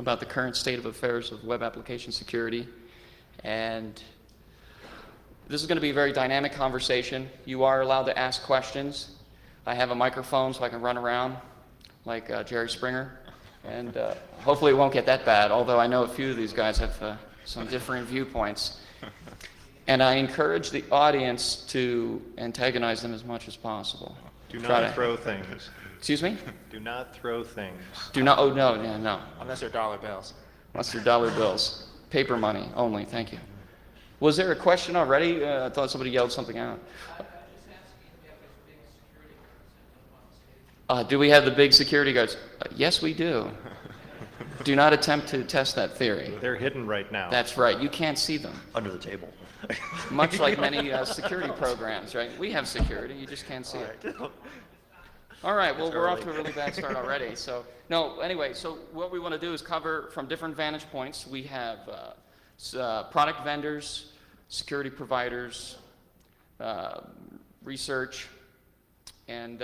about the current state of affairs of web application security. And this is going to be a very dynamic conversation. You are allowed to ask questions. I have a microphone so I can run around like Jerry Springer. And hopefully it won't get that bad, although I know a few of these guys have some differing viewpoints. And I encourage the audience to antagonize them as much as possible. Do not throw things. Excuse me? Do not throw things. Do not, oh no, yeah, no. Unless they're dollar bills. Unless they're dollar bills. Paper money only, thank you. Was there a question already? I thought somebody yelled something out. Do we have the big security guards? Yes, we do. Do not attempt to test that theory. They're hidden right now. That's right. You can't see them. Under the table. Much like many security programs, right? We have security. You just can't see it. All right. Well, we're off to a really bad start already. So, no, anyway, so what we want to do is cover from different vantage points. We have product vendors, security providers, research, and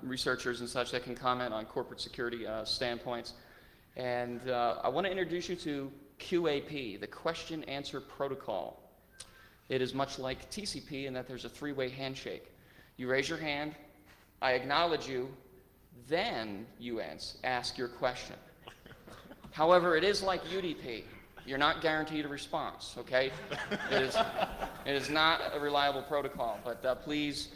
researchers and such that can comment on corporate security standpoints. And I want to introduce you to QAP, the Question Answer Protocol. It is much like TCP in that there's a three-way handshake. You raise your hand, I acknowledge you, then you ask your question. However, it is like UDP. You're not guaranteed a response, okay? It is not a reliable protocol, but please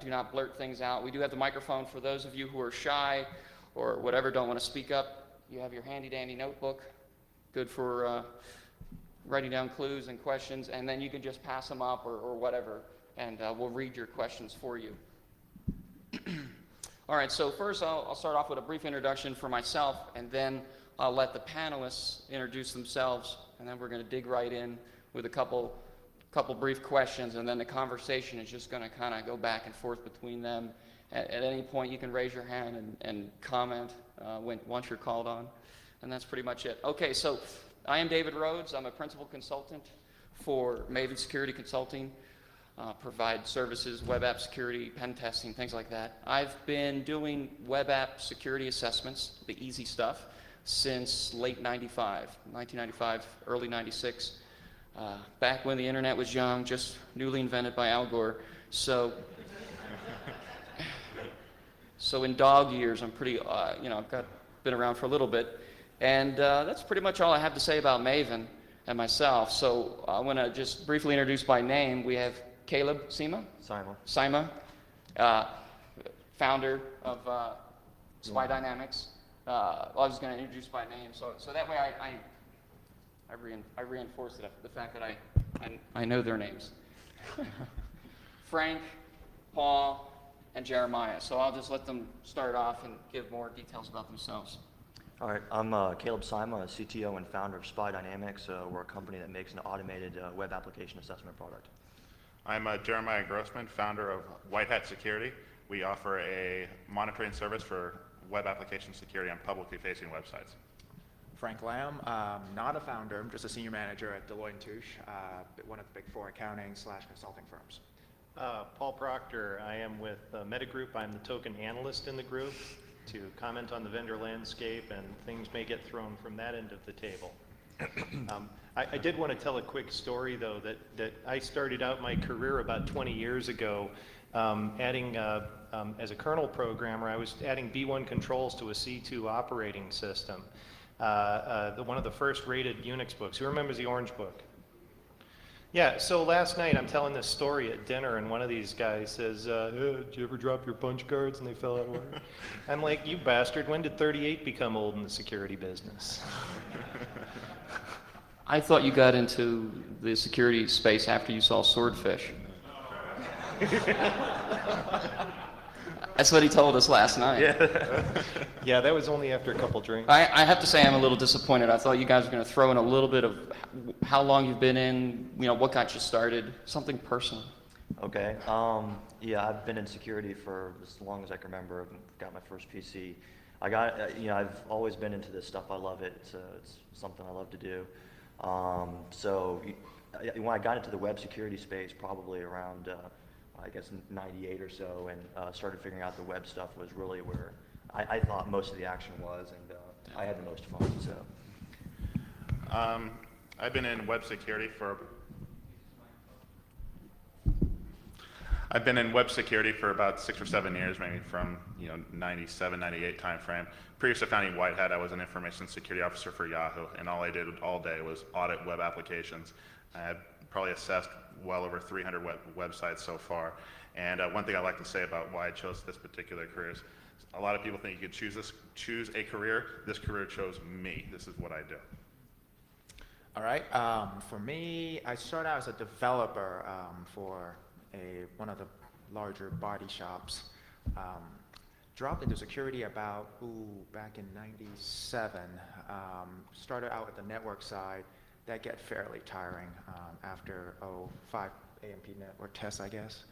do not blurt things out. We do have the microphone for those of you who are shy or whatever, don't want to speak up. You have your handy-dandy notebook, good for writing down clues and questions, and then you can just pass them up or whatever, and we'll read your questions for you. All right, so first I'll start off with a brief introduction for myself, and then I'll let the panelists introduce themselves, and then we're going to dig right in with a couple brief questions, and then the conversation is just going to kind of go back and forth between them. At any point, you can raise your hand and comment once you're called on, and that's pretty much it. Okay, so I am David Rhodes. I'm a principal consultant for Maven Security Consulting, provide services, web app security, pen testing, things like that. I've been doing web app security assessments, the easy stuff, since late 1995, early 96, back when the internet was young, just newly invented by Al Gore. So in dog years, I'm pretty, I've been around for a little bit. And that's pretty much all I have to say about Maven and myself. So I want to just briefly introduce by name. We have Caleb Sima. Sima, founder of Spy Dynamics. I was going to introduce by name, so that way I reinforce the fact that I know their names. Frank, Paul, and Jeremiah. So I'll just let them start off and give more details about themselves. All right, I'm Caleb Sima, CTO and founder of Spy Dynamics. We're a company that makes an automated web application assessment product. I'm Jeremiah Grossman, founder of White Hat Security. We offer a monitoring service for web application security on publicly facing websites. Frank Lamb, not a founder, I'm just a senior manager at Deloitte & Touche, one of the big four accounting/consulting firms. Paul Proctor, I am with Metagroup. I'm the token analyst in the group to comment on the vendor landscape, and things may get thrown from that end of the table. I did want to tell a quick story, though, that I started out my career about 20 years ago adding, as a kernel programmer, I was adding B1 controls to a C2 operating system. One of the first rated Unix books. Who remembers the Orange Book? Yeah, so last night I'm telling this story at dinner, and one of these guys says, did you ever drop your punch cards and they fell out of order? I'm like, you bastard, when did 38 become old in the security business? I thought you got into the security space after you saw Swordfish. That's what he told us last night. Yeah, that was only after a couple drinks. I have to say I'm a little disappointed. I thought you guys were going to throw in a little bit of how long you've been in, what got you started, something personal. Okay, yeah, I've been in security for as long as I can remember. I've got my first PC. I've always been into this stuff. I love it. It's something I love to do. So when I got into the web security space, probably around I guess 98 or so, and started figuring out the web stuff was really where I thought most of the action was, and I had the most fun. So I've been in web security for about 6 or 7 years, maybe from 97, 98 time frame. Previous to founding White Hat, I was an information security officer for Yahoo, and all I did all day was audit web applications. I had probably assessed well over 300 websites so far. And one thing I like to say about why I chose this particular career is a lot of people think you could choose a career. This career chose me. This is what I do. All right. For me, I started out as a developer for one of the larger body shops. Dropped into security back in '97. Started out at the network side. That get fairly tiring after 5 AMP network tests, I guess.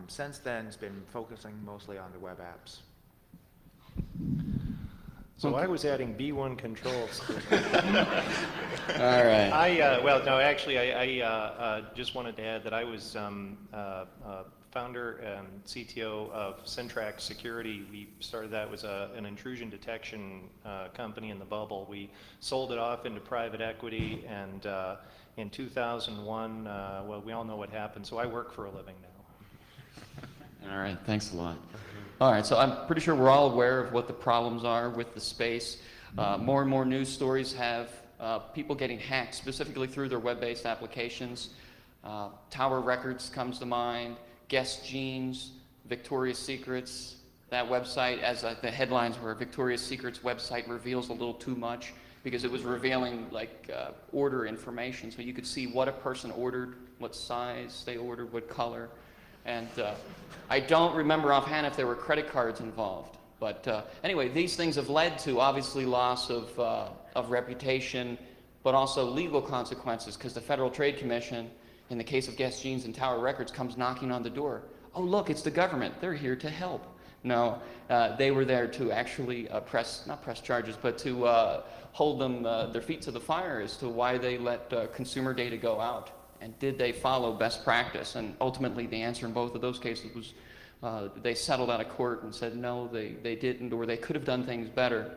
Since then, it's been focusing mostly on the web apps. So I was adding B1 controls. All right. Well, no, actually, I just wanted to add that I was founder and CTO of Syntrax Security. We started that was an intrusion detection company in the bubble. We sold it off into private equity, and in 2001, well, we all know what happened, so I work for a living now. All right, thanks a lot. All right, so I'm pretty sure we're all aware of what the problems are with the space. More and more news stories have people getting hacked, specifically through their web-based applications. Tower Records comes to mind, Guess Jeans, Victoria's Secrets. That website, as the headlines were, Victoria's Secret's website reveals a little too much because it was revealing order information. So you could see what a person ordered, what size they ordered, what color. And I don't remember offhand if there were credit cards involved. But anyway, these things have led to obviously loss of reputation, but also legal consequences, because the Federal Trade Commission, in the case of Guess Jeans and Tower Records, comes knocking on the door. Oh, look, it's the government. They're here to help. No, they were there to actually not press charges, but to hold them their feet to the fire as to why they let consumer data go out. And did they follow best practice? And ultimately, the answer in both of those cases was they settled out of court and said no, they didn't, or they could have done things better.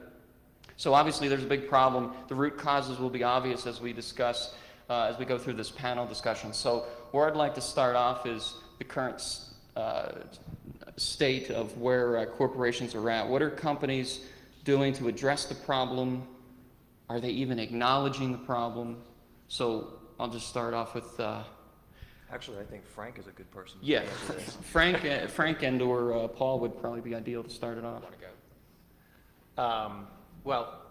So obviously, there's a big problem. The root causes will be obvious as we discuss, as we go through this panel discussion. So where I'd like to start off is the current state of where corporations are at. What are companies doing to address the problem? Are they even acknowledging the problem? So I'll just start off with. Actually, I think Frank is a good person. Yeah, Frank and or Paul would probably be ideal to start it off. Well,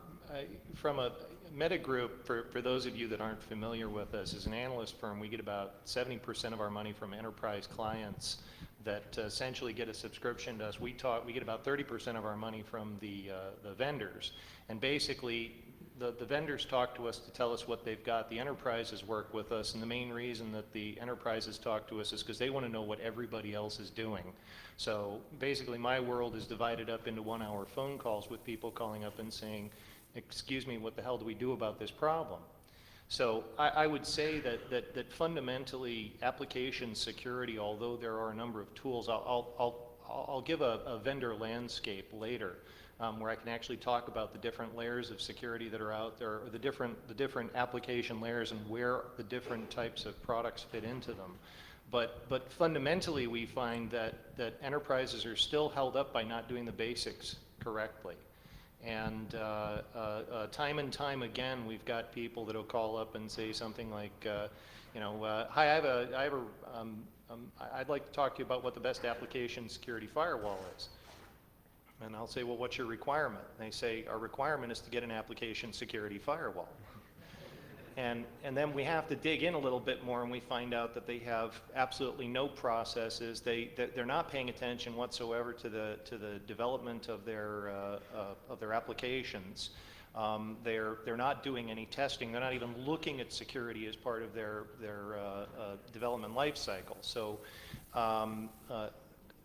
from a Meta Group, for those of you that aren't familiar with us, as an analyst firm, we get about 70% of our money from enterprise clients that essentially get a subscription to us. We get about 30% of our money from the vendors, and basically the vendors talk to us to tell us what they've got. The enterprises work with us, and the main reason that the enterprises talk to us is because they want to know what everybody else is doing. So basically my world is divided up into 1-hour phone calls with people calling up and saying, excuse me, what the hell do we do about this problem? So I would say that fundamentally application security, although there are a number of tools, I'll give a vendor landscape later. Where I can actually talk about the different layers of security that are out there, or the different application layers and where the different types of products fit into them. But fundamentally, we find that enterprises are still held up by not doing the basics correctly. And time and time again, we've got people that'll call up and say something like, hi, I'd like to talk to you about what the best application security firewall is. And I'll say, well, what's your requirement? And they say, our requirement is to get an application security firewall. And then we have to dig in a little bit more, and we find out that they have absolutely no processes. They're not paying attention whatsoever to the development of their applications. They're not doing any testing. They're not even looking at security as part of their development life cycle. So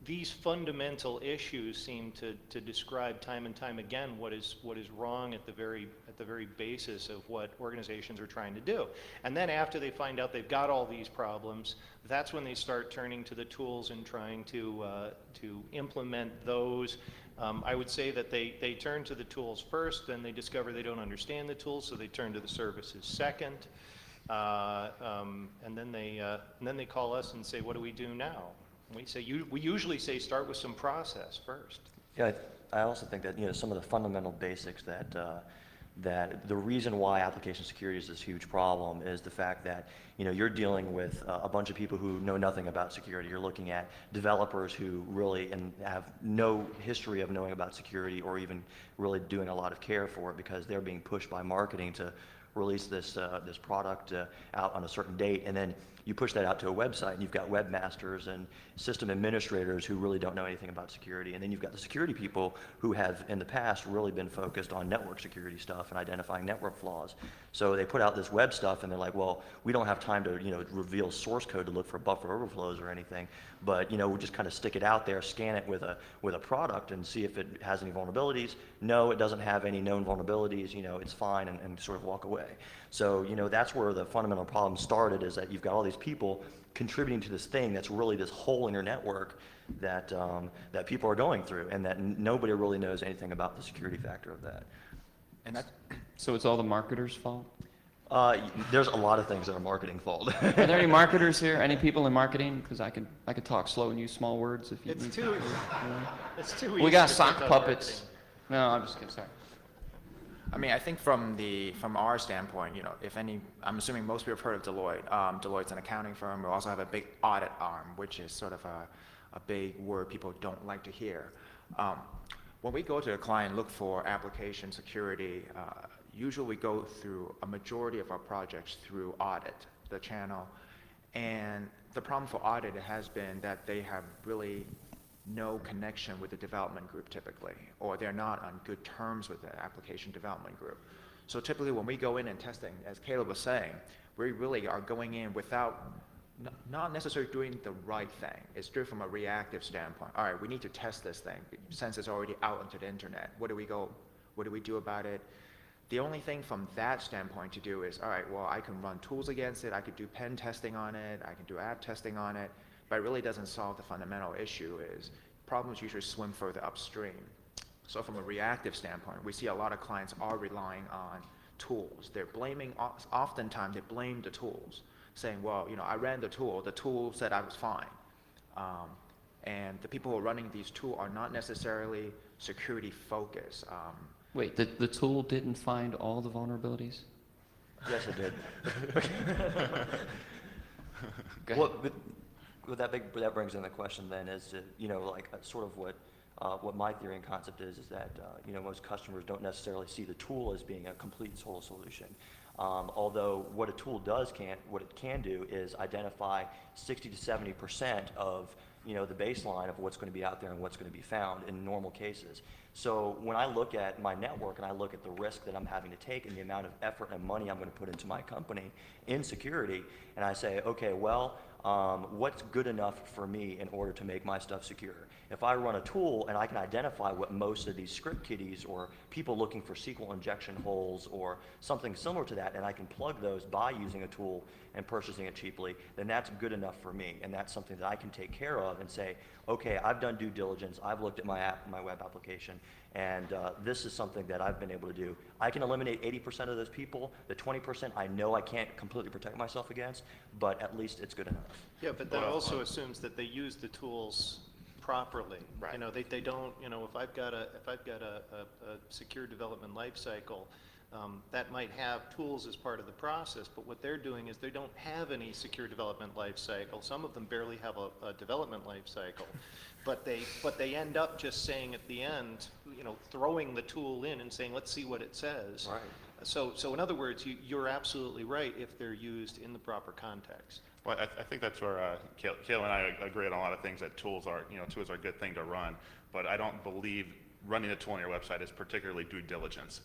these fundamental issues seem to describe time and time again what is wrong at the very basis of what organizations are trying to do. And then after they find out they've got all these problems, that's when they start turning to the tools and trying to implement those. I would say that they turn to the tools first, then they discover they don't understand the tools, so they turn to the services second, and then they call us and say, what do we do now? And we usually say start with some process first. Yeah, I also think that, you know, some of the fundamental basics that the reason why application security is this huge problem is the fact that, you know, you're dealing with a bunch of people who know nothing about security. You're looking at developers who really have no history of knowing about security or even really doing a lot of care for it, because they're being pushed by marketing to release this product out on a certain date, and then you push that out to a website, and you've got webmasters and system administrators who really don't know anything about security, and then you've got the security people who have in the past really been focused on network security stuff and identifying network flaws. So they put out this web stuff, and they're like, well, we don't have time to, you know, reveal source code to look for buffer overflows or anything, but, you know, we'll just kind of stick it out there, scan it with a product and see if it has any vulnerabilities. No, it doesn't have any known vulnerabilities, you know, it's fine, and sort of walk away. So, you know, that's where the fundamental problem started, is that you've got all these people contributing to this thing that's really this hole in your network that that people are going through, and that nobody really knows anything about the security factor of that. And that, So it's all the marketers' fault? There's a lot of things that are marketing fault. Are there any marketers here? Any people in marketing? Because I could talk slow and use small words if you It's need too, to. it's too easy. We got to sock pick on puppets. marketing. No, I'm just kidding. Sorry. I mean, I think from our standpoint, you know, I'm assuming most people have heard of Deloitte. Deloitte's an accounting firm. We also have a big audit arm, which is sort of a big word people don't like to hear. When we go to a client and look for application security, usually we go through a majority of our projects through audit, the channel. And the problem for audit has been that they have really no connection with the development group typically, or they're not on good terms with the application development group. So typically when we go in and testing, as Caleb was saying, we really are going in without, not necessarily doing the right thing. It's driven from a reactive standpoint. All right, we need to test this thing since it's already out into the internet. What do we do about it? The only thing from that standpoint to do is, all right, well, I can run tools against it, I could do pen testing on it, I can do app testing on it, but it really doesn't solve the fundamental issue. Is problems usually swim further upstream. So from a reactive standpoint, we see a lot of clients are relying on tools. They're blaming, oftentimes they blame the tools, saying, well, you know, I ran the tool said I was fine. And the people who are running these tools are not necessarily security focused. Wait, the tool didn't find all the vulnerabilities? Yes, it did. Go ahead. Well, that brings in the question then is to, you know, like sort of what my theory and concept is that, you know, most customers don't necessarily see the tool as being a complete total solution. Although what a tool what it can do is identify 60 to 70% of, you know, the baseline of what's going to be out there and what's going to be found in normal cases. So when I look at my network and I look at the risk that I'm having to take and the amount of effort and money I'm going to put into my company in security, and I say, okay, well, what's good enough for me in order to make my stuff secure? If I run a tool and I can identify what most of these script kiddies or people looking for SQL injection holes or something similar to that, and I can plug those by using a tool and purchasing it cheaply, then that's good enough for me. And that's something that I can take care of and say, okay, I've done due diligence, I've looked at my app, my web application, and this is something that I've been able to do. I can eliminate 80% of those people. The 20% I know I can't completely protect myself against, but at least it's good enough. Yeah, but that also assumes that they use the tools properly. Right. You know, they don't, you know, if I've got a secure development life cycle, that might have tools as part of the process, but what they're doing is they don't have any secure development life cycle. Some of them barely have a development life cycle, but they end up just saying at the end, you know, throwing the tool in and saying, let's see what it says. Right. So in other words, you're absolutely right if they're used in the proper context. Well, I think that's where Kayla and I agree on a lot of things, that tools are a good thing to run, but I don't believe running a tool on your website is particularly due diligence.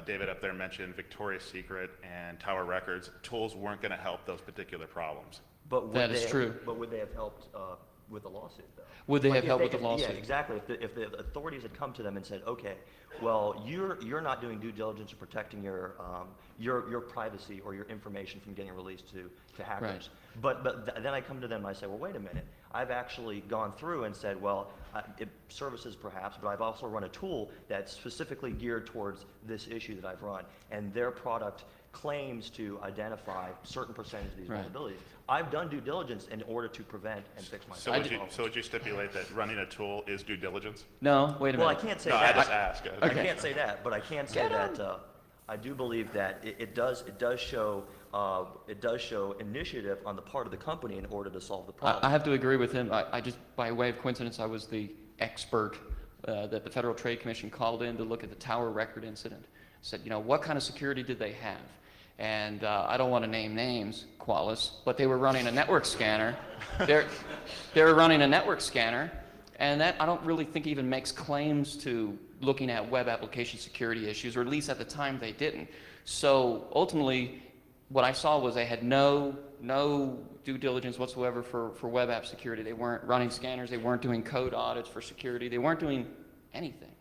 David up there mentioned Victoria's Secret and Tower Records. Tools weren't going to help those particular problems. But That is true. But would they have helped with a lawsuit, though. Would they Like, have if helped with the Yeah, lawsuit? exactly. If the authorities had come to them and said, okay, well, you're not doing due diligence or protecting your privacy or your information from getting released to hackers. Right. Then I come to them and I say, well, wait a minute. I've actually gone through and said, well, it services perhaps, but I've also run a tool that's specifically geared towards this issue that I've run, and their product claims to identify certain percentage of these Right. vulnerabilities. I've done due diligence in order to prevent and fix my So problems. would you stipulate that running a tool is due diligence? No, wait a Well, I minute. can't say No, I that. just asked. I can't say that, but I can say that I do believe that it does show initiative on the part of the company in order to solve the I problem. have to agree with him. I just, by way of coincidence, I was the expert that the Federal Trade Commission called in to look at the tower record incident. Said, what kind of security did they have? And I don't want to name names, Qualys, but they were running a network scanner. They were running a network scanner, and that I don't really think even makes claims to looking at web application security issues, or at least at the time they didn't. So ultimately, what I saw was they had no due diligence whatsoever for web app security. They weren't running scanners. They weren't doing code audits for security. They weren't doing anything.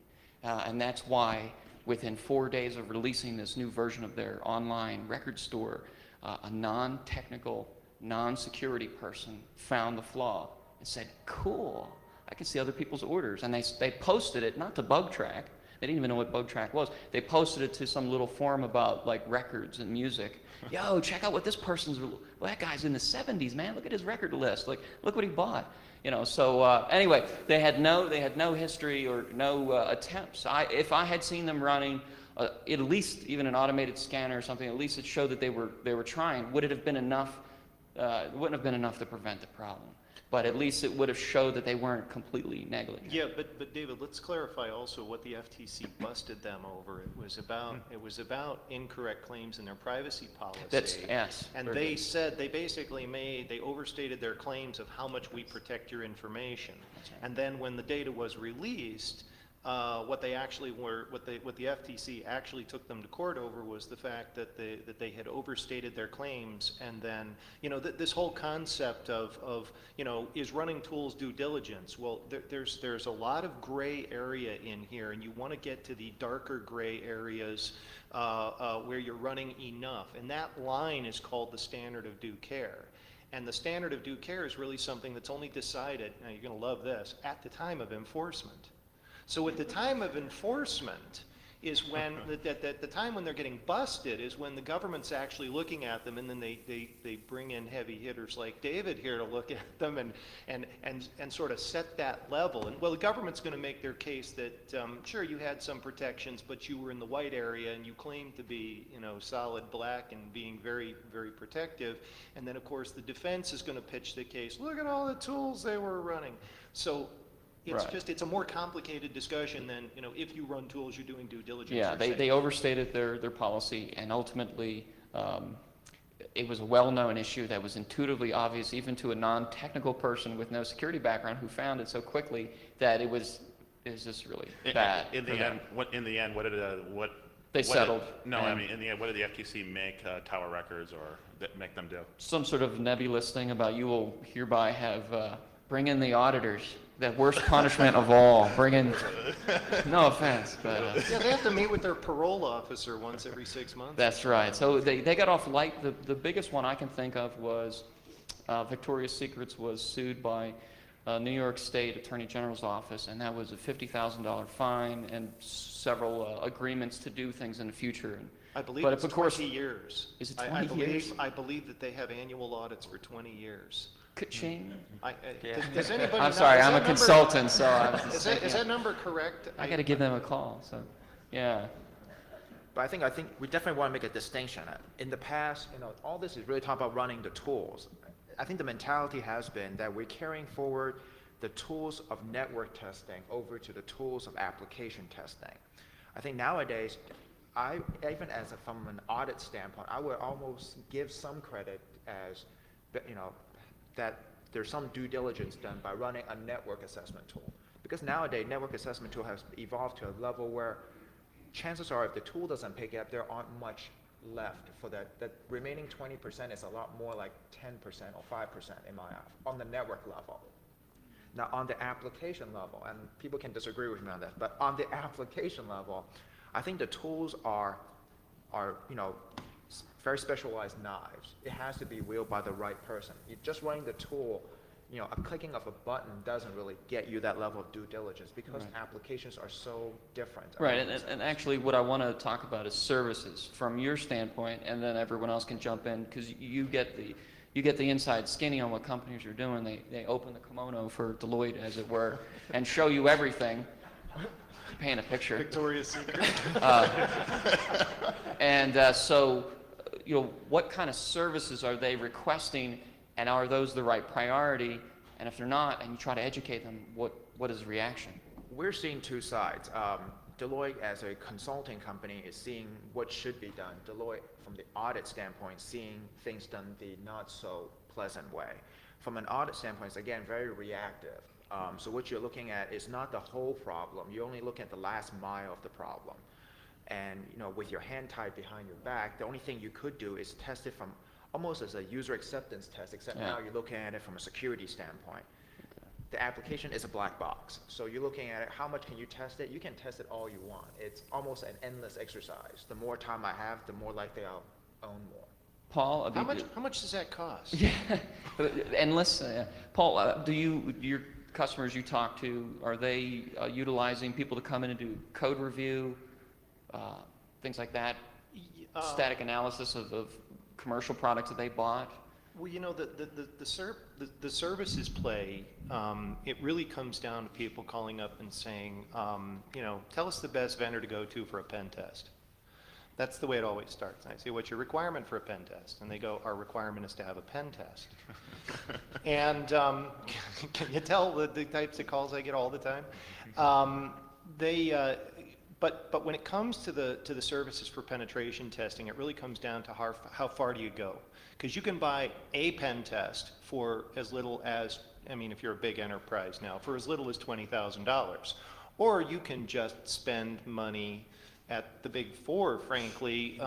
And that's why within 4 days of releasing this new version of their online record store, a non-technical, non-security person found the flaw and said, cool, I can see other people's orders. And they posted it, not to bug track. They didn't even know what bug track was. They posted it to some little forum about like records and music. Yo, check out what this person's, well, that guy's in the 70s, man. Look at his record list. Like, look what he bought. So anyway, they had no history or no attempts. If I had seen them running at least even an automated scanner or something, at least it showed that they were trying. Would it have been enough? It wouldn't have been enough to prevent the problem. But at least it would have showed that they weren't completely negligent. Yeah, but David, let's clarify also what the FTC busted them over. It was about incorrect claims in their privacy policy. Yes. And very they good. said they basically they overstated their claims of how much we protect your information. And then when the data was released, what the FTC actually took them to court over was the fact that they had overstated their claims. And then this whole concept of is running tools due diligence. Well, there's a lot of gray area in here, and you want to get to the darker gray areas where you're running enough, and that line is called the standard of due care. And the standard of due care is really something that's only decided, now you're going to love this, at the time of enforcement. So at the time of enforcement is when, the time when they're getting busted is when the government's actually looking at them, and then they bring in heavy hitters like David here to look at them and sort of set that level. And well, the government's going to make their case that, sure, you had some protections, but you were in the white area and you claimed to be, solid black and being very, very protective. And then, of course, the defense is going to pitch the case, look at all the tools they were running. So it's a more complicated discussion than, if you run tools, you're doing due diligence. Yeah, they overstated their policy, and ultimately it was a well-known issue that was intuitively obvious even to a non-technical person with no security background who found it so quickly that it was just really bad. In the end, what did They settled. In the end, what did the FTC make tower records or make them do? Some sort of nebulous thing about you will hereby have bring in the auditors. That worst punishment of all. Bring in, no offense, but Yeah, they have to meet with their parole officer once every 6 months. that's right. So they got off light. The biggest one I can think of was Victoria's Secrets was sued by New York State Attorney General's office, and that was a $50,000 fine and several agreements to do things in the future. And, I believe but it's of course, 20 years. Is it 20 years? I believe that they have annual audits for 20 years. Ka-ching. Does anybody I'm know- sorry, is I'm that a number- consultant, so I'm Is that number correct? I got to give them a call. So, yeah. But I think we definitely want to make a distinction. In the past, all this is really talking about running the tools. I think the mentality has been that we're carrying forward the tools of network testing over to the tools of application testing. I think nowadays, even from an audit standpoint, I would almost give some credit as, that there's some due diligence done by running a network assessment tool. Because nowadays, network assessment tool has evolved to a level where chances are if the tool doesn't pick it up, there aren't much left for that. The remaining 20% is a lot more like 10% or 5% in my eye, on the network level. Now, on the application level, and people can disagree with me on that, but on the application level, I think the tools are very specialized knives. It has to be wielded by the right person. You just running the tool, a clicking of a button doesn't really get you that level of due diligence because Right. applications are so different. Right, and actually what I want to talk about is services from your standpoint, and then everyone else can jump in, because you get the inside skinny on what companies are doing. They open the kimono for Deloitte, as it were, and show you everything, paint a picture. Victoria's Secret. So, what kind of services are they requesting, and are those the right priority? And if they're not, and you try to educate them, what is the reaction? We're seeing two sides. Deloitte, as a consulting company, is seeing what should be done. Deloitte, from the audit standpoint, seeing things done the not so pleasant way. From an audit standpoint, it's again very reactive. So what you're looking at is not the whole problem. You only look at the last mile of the problem. And with your hand tied behind your back, the only thing you could do is test it from almost as a user acceptance test, except now you're looking at it from a security standpoint. The application is a black box. So you're looking at it, how much can you test it? You can test it all you want. It's almost an endless exercise. The more time I have, the more likely I'll own more. Paul? How much does that cost? Yeah, endless. Paul, your customers you talk to, are they utilizing people to come in and do code review, things like that, static analysis of commercial products that they bought? Well, the services play, it really comes down to people calling up and saying, tell us the best vendor to go to for a pen test. That's the way it always starts. And I say, what's your requirement for a pen test? And they go, our requirement is to have a pen test. And can you tell the types of calls I get all the time? But when it comes to the services for penetration testing, it really comes down to how far do you go? Because you can buy a pen test for as little as, if you're a big enterprise now, for as little as $20,000. Or you can just spend money at the big four, frankly,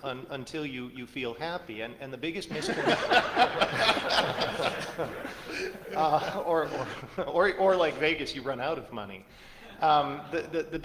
until you feel happy. And the biggest misconception, or like Vegas, you run out of money. The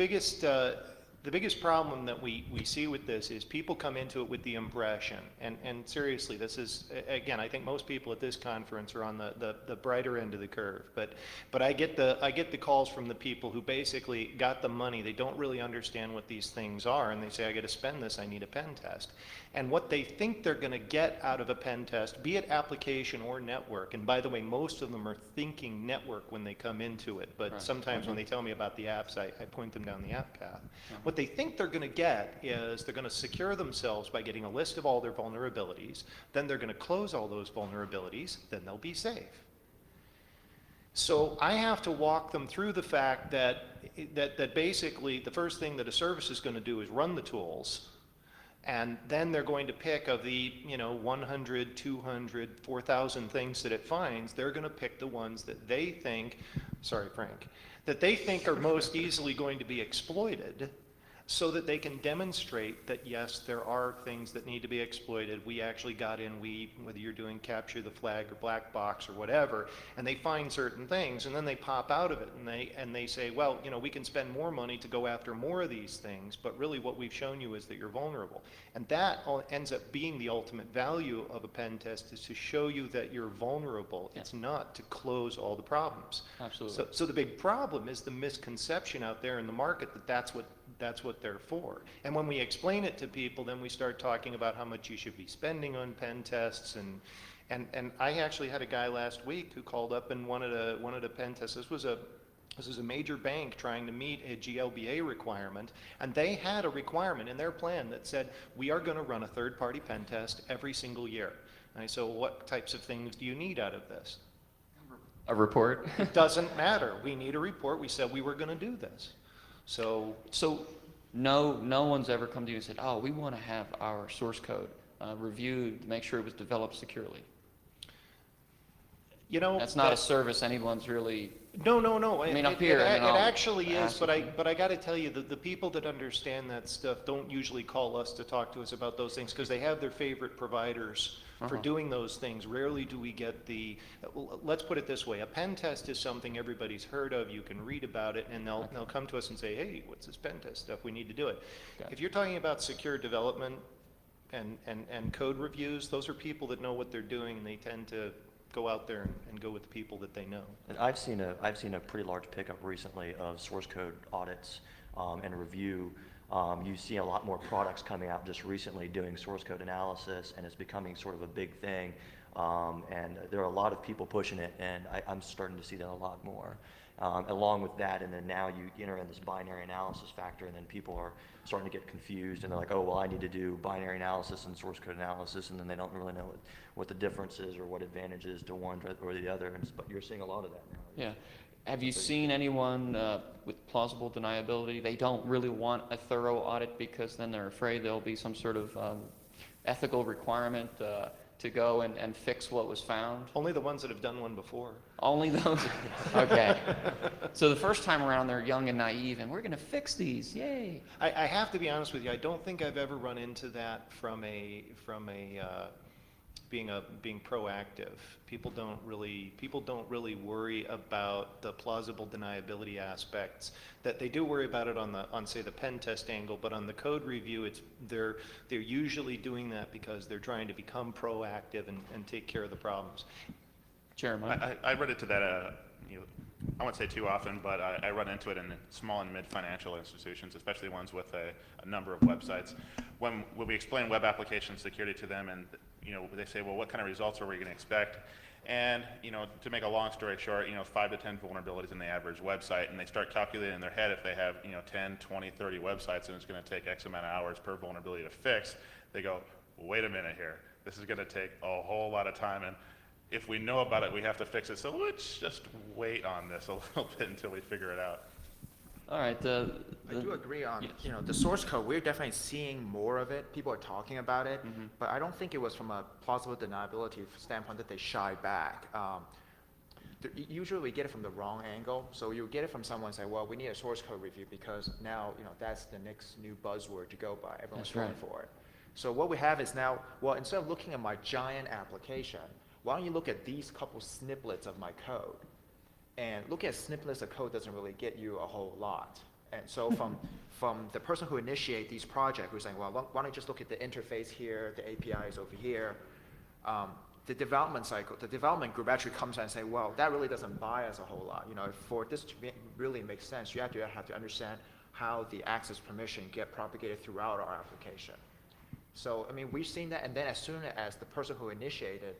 biggest problem that we see with this is people come into it with the impression, and seriously, this is, again, I think most people at this conference are on the brighter end of the curve, but I get the calls from the people who basically got the money, they don't really understand what these things are, and they say, I got to spend this, I need a pen test. And what they think they're going to get out of a pen test, be it application or network, and by the way, most of them are thinking network when they come into it, but sometimes when they tell me about the apps, I point them down the app path. What they think they're going to get is they're going to secure themselves by getting a list of all their vulnerabilities, then they're going to close all those vulnerabilities, then they'll be safe. So I have to walk them through the fact that basically the first thing that a service is going to do is run the tools, and then they're going to pick of the 100, 200, 4,000 things that it finds, they're going to pick the ones that they think, sorry Frank, that they think are most easily going to be exploited, so that they can demonstrate that yes, there are things that need to be exploited. We actually got in, whether you're doing capture the flag or black box or whatever, and they find certain things, and then they pop out of it, and they say, well, we can spend more money to go after more of these things, but really what we've shown you is that you're vulnerable. And that ends up being the ultimate value of a pen test, is to show you that you're vulnerable. Yeah. It's not to close all the problems. Absolutely. So the big problem is the misconception out there in the market that that's what they're for. And when we explain it to people, then we start talking about how much you should be spending on pen tests. And I actually had a guy last week who called up and wanted a pen test. This was a major bank trying to meet a GLBA requirement, and they had a requirement in their plan that said, we are going to run a third-party pen test every single year. And I said, well, what types of things do you need out of this? A report? It doesn't matter. We need a report. We said we were going to do this. So no one's ever come to you and said, oh, we want to have our source code reviewed to make sure it was developed securely. You know, That's not a service anyone's really, No, no, no. I mean, It- up here, it, I mean, it I'll actually is, ask but you. I got to tell you that the people that understand that stuff don't usually call us to talk to us about those things because they have their favorite providers for doing those things. Rarely do we get the. Let's put it this way: a pen test is something everybody's heard of. You can read about it, and they'll come to us and say, "Hey, what's this pen test stuff? We need to do it." Got it. If you're talking about secure development and code reviews, those are people that know what they're doing, and they tend to go out there and go with the people that they know. And I've seen a pretty large pickup recently of source code audits and review. You see a lot more products coming out just recently doing source code analysis, and it's becoming sort of a big thing. And there are a lot of people pushing it, and I'm starting to see that a lot more. Along with that, and then now you enter in this binary analysis factor, and then people are starting to get confused, and they're like, oh, well, I need to do binary analysis and source code analysis, and then they don't really know what the difference is or what advantage is to one or the other. But you're seeing a lot of that now. yeah. Have you seen anyone with plausible deniability? They don't really want a thorough audit because then they're afraid there'll be some sort of ethical requirement to go and fix what was found? Only the ones that have done one before. Only those? Okay. So the first time around, they're young and naive, and we're going to fix these, yay. I have to be honest with you. I don't think I've ever run into that from being proactive. People don't really worry about the plausible deniability aspects. That they do worry about it on say the pen test angle, but on the code review, they're usually doing that because they're trying to become proactive and take care of the problems. Chairman? I run into that, I won't say too often, but I run into it in small and mid financial institutions, especially ones with a number of websites. When we explain web application security to them, and they say, well, what kind of results are we going to expect? And to make a long story short, 5 to 10 vulnerabilities in the average website, and they start calculating in their head if they have 10, 20, 30 websites, and it's going to take X amount of hours per vulnerability to fix. They go, wait a minute here, this is going to take a whole lot of time, and if we know about it, we have to fix it. So let's just wait on this a little bit until we figure it out. All right. I do agree on, yes. the source code, we're definitely seeing more of it. People are talking about it, but I don't think it was from a plausible deniability standpoint that they shy back. Usually we get it from the wrong angle. So you get it from someone saying, well, we need a source code review because now, that's the next new buzzword to go by. Everyone's That's going right. for it. So what we have is now, well, instead of looking at my giant application, why don't you look at these couple snippets of my code? And looking at snippets of code doesn't really get you a whole lot. And so from the person who initiate these projects, who's saying, well, why don't you just look at the interface here, the API is over here. The development cycle, the development group actually comes out and say, well, that really doesn't buy us a whole lot. For this to really make sense, you have to understand how the access permission get propagated throughout our application. So, we've seen that, and then as soon as the person who initiated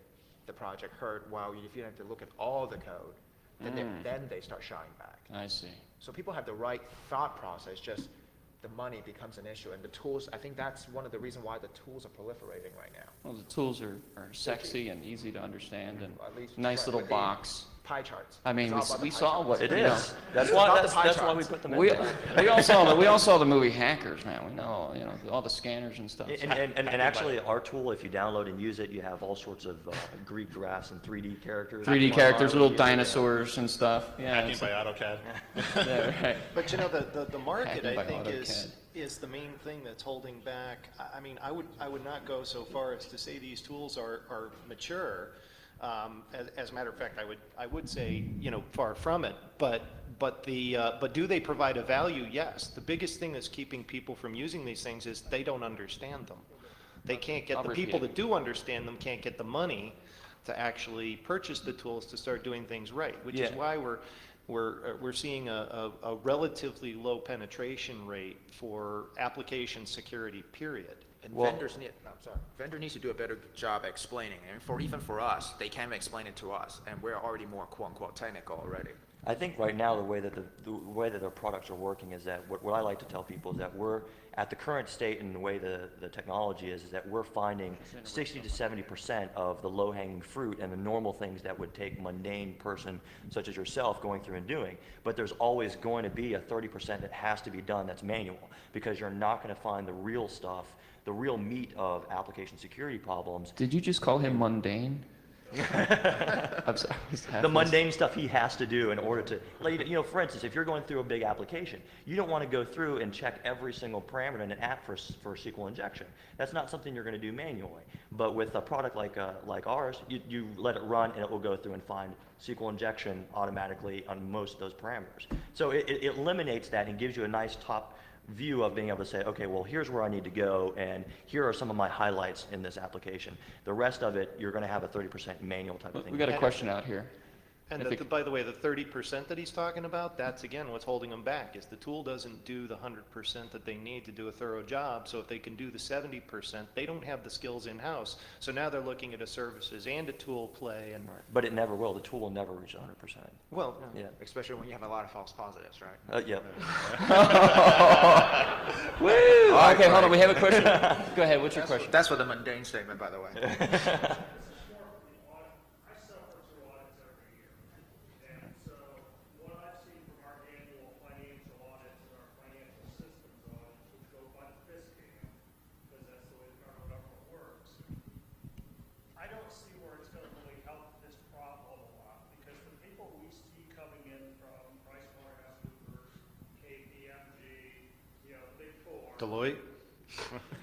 the project heard, well, if you have to look at all the code, then they start shying back. I see. So people have the right thought process, just the money becomes an issue. And the tools, I think that's one of the reasons why the tools are proliferating right now. Well, the tools are sexy and easy to understand, and At least nice little with the box. Pie charts. I mean, It's all about the we pie saw charts. what It you is. know. That's It's why. about the pie That's why we charts. put them in We there. we all saw the movie Hackers, man. We know, all the scanners and stuff. And actually, our tool, if you download and use it, you have all sorts of Greek graphs and 3D characters. 3D characters, little Yeah. dinosaurs and stuff. Yeah. Hacking it's by AutoCAD. yeah, right. But the market, Hacking by I think, AutoCAD. is the main thing that's holding back. I would not go so far as to say these tools are mature. As a matter of fact, I would say, far from it. But do they provide a value? Yes. The biggest thing that's keeping people from using these things is they don't understand them. They can't get I'll the repeat people it. that do understand them can't get the money to actually purchase the tools to start doing things right, which is Yeah. why we're seeing a relatively low penetration rate for application security, period. And Well- vendor needs to do a better job explaining. And even for us, they can't explain it to us. And we're already more quote unquote technical already. I think right now the way that their products are working is that what I like to tell people is that we're at the current state and the way the technology is that we're finding 60 to 70% of the low-hanging fruit and the normal things that would take mundane person such as yourself going through and doing. But there's always going to be a 30% that has to be done that's manual, because you're not going to find the real stuff, the real meat of application security problems. Did you just call him mundane? I'm sorry. The mundane stuff he has to do in order to, like, you know, for instance, if you're going through a big application, you don't want to go through and check every single parameter in an app for SQL injection. That's not something you're going to do manually. But with a product like ours, you let it run and it will go through and find SQL injection automatically on most of those parameters. So it eliminates that and gives you a nice top view of being able to say, okay, well, here's where I need to go, and here are some of my highlights in this application. The rest of it, you're going to have a 30% manual type of thing. We got a question out here. And I think- by the way, the 30% that he's talking about, that's again what's holding them back, is the tool doesn't do the 100% that they need to do a thorough job. So if they can do the 70%, they don't have the skills in-house. So now they're looking at a services and a tool play. And But it never will. The tool will never reach 100%. well, Yeah. Especially when you have a lot of false positives, right? Yeah. Woo! Okay, hold on. We have a question. Go ahead. What's your question? That's for the mundane statement, by the way. I suffer through audits every year. And so what I've seen from our annual financial audits and our financial systems audits, which go by the fiscal, because that's the way the federal government works, I don't see where it's going to really help this problem a lot, because the people we see coming in from PricewaterhouseCoopers, KPMG, you know, the Big Four, Deloitte?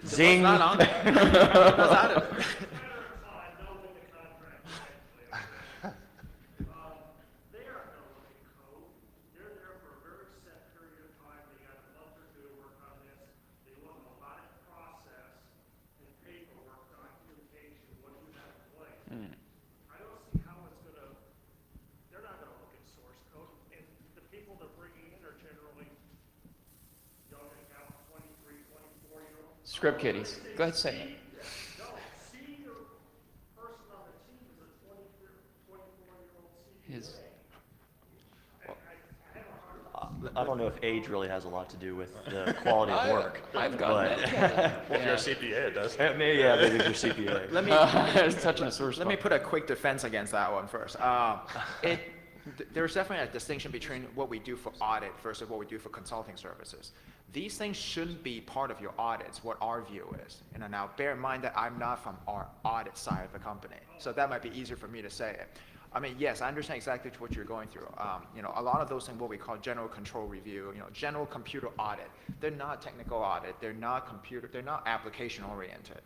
Zing. Not on there. It was out of it. matter of time, they'll win the contract eventually. They aren't gonna look at code. They're there for a very set period of time. They got a month or two to work on this. They want a lot of process and paperwork, documentation, what do you have in place? I don't see how it's gonna, they're not gonna look at source code. And the people they're bringing in are generally young account, 23, 24-year-olds. Script kiddies. Go ahead, say it. No, senior person on the team is a 24-year-old senior. His, I don't know if age really has a lot to do with the quality of work. I've gotten but- that. Well, if you're a CPA, it does. Maybe, yeah, maybe it's your CPA. Let me I was touching a sore let me spot. put a quick defense against that one first. There's definitely a distinction between what we do for audit versus what we do for consulting services. These things shouldn't be part of your audits, what our view is. You know, now bear in mind that I'm not from our audit side of the company, so that might be easier for me to say it. I mean, yes, I understand exactly what you're going through. You know, a lot of those things, what we call general control review, you know, general computer audit, they're not technical audit, they're not application oriented.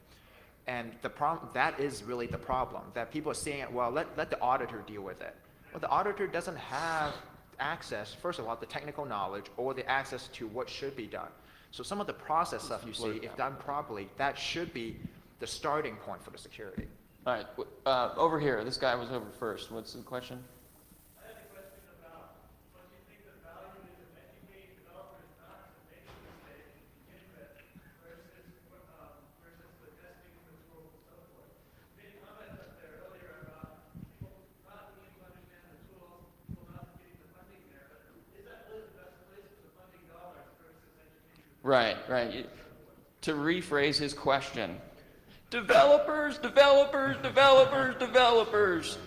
And the problem, that is really the problem, that people are seeing it, well, let the auditor deal with it. Well, the auditor doesn't have access, first of all, the technical knowledge or the access to what should be done. So some of the process stuff you see, if done properly, that should be the starting point for the security. All right, over here. This guy was over first. What's the question? I had a question about what you think the value is of educating developers not to make a mistake to begin with versus the testing and the tools and so forth. You made a comment up there earlier about people not being able to understand the tools, people not getting the funding there, but is that really the best place for the funding dollars versus educating? Right, right. To rephrase his question, developers, developers, developers, developers,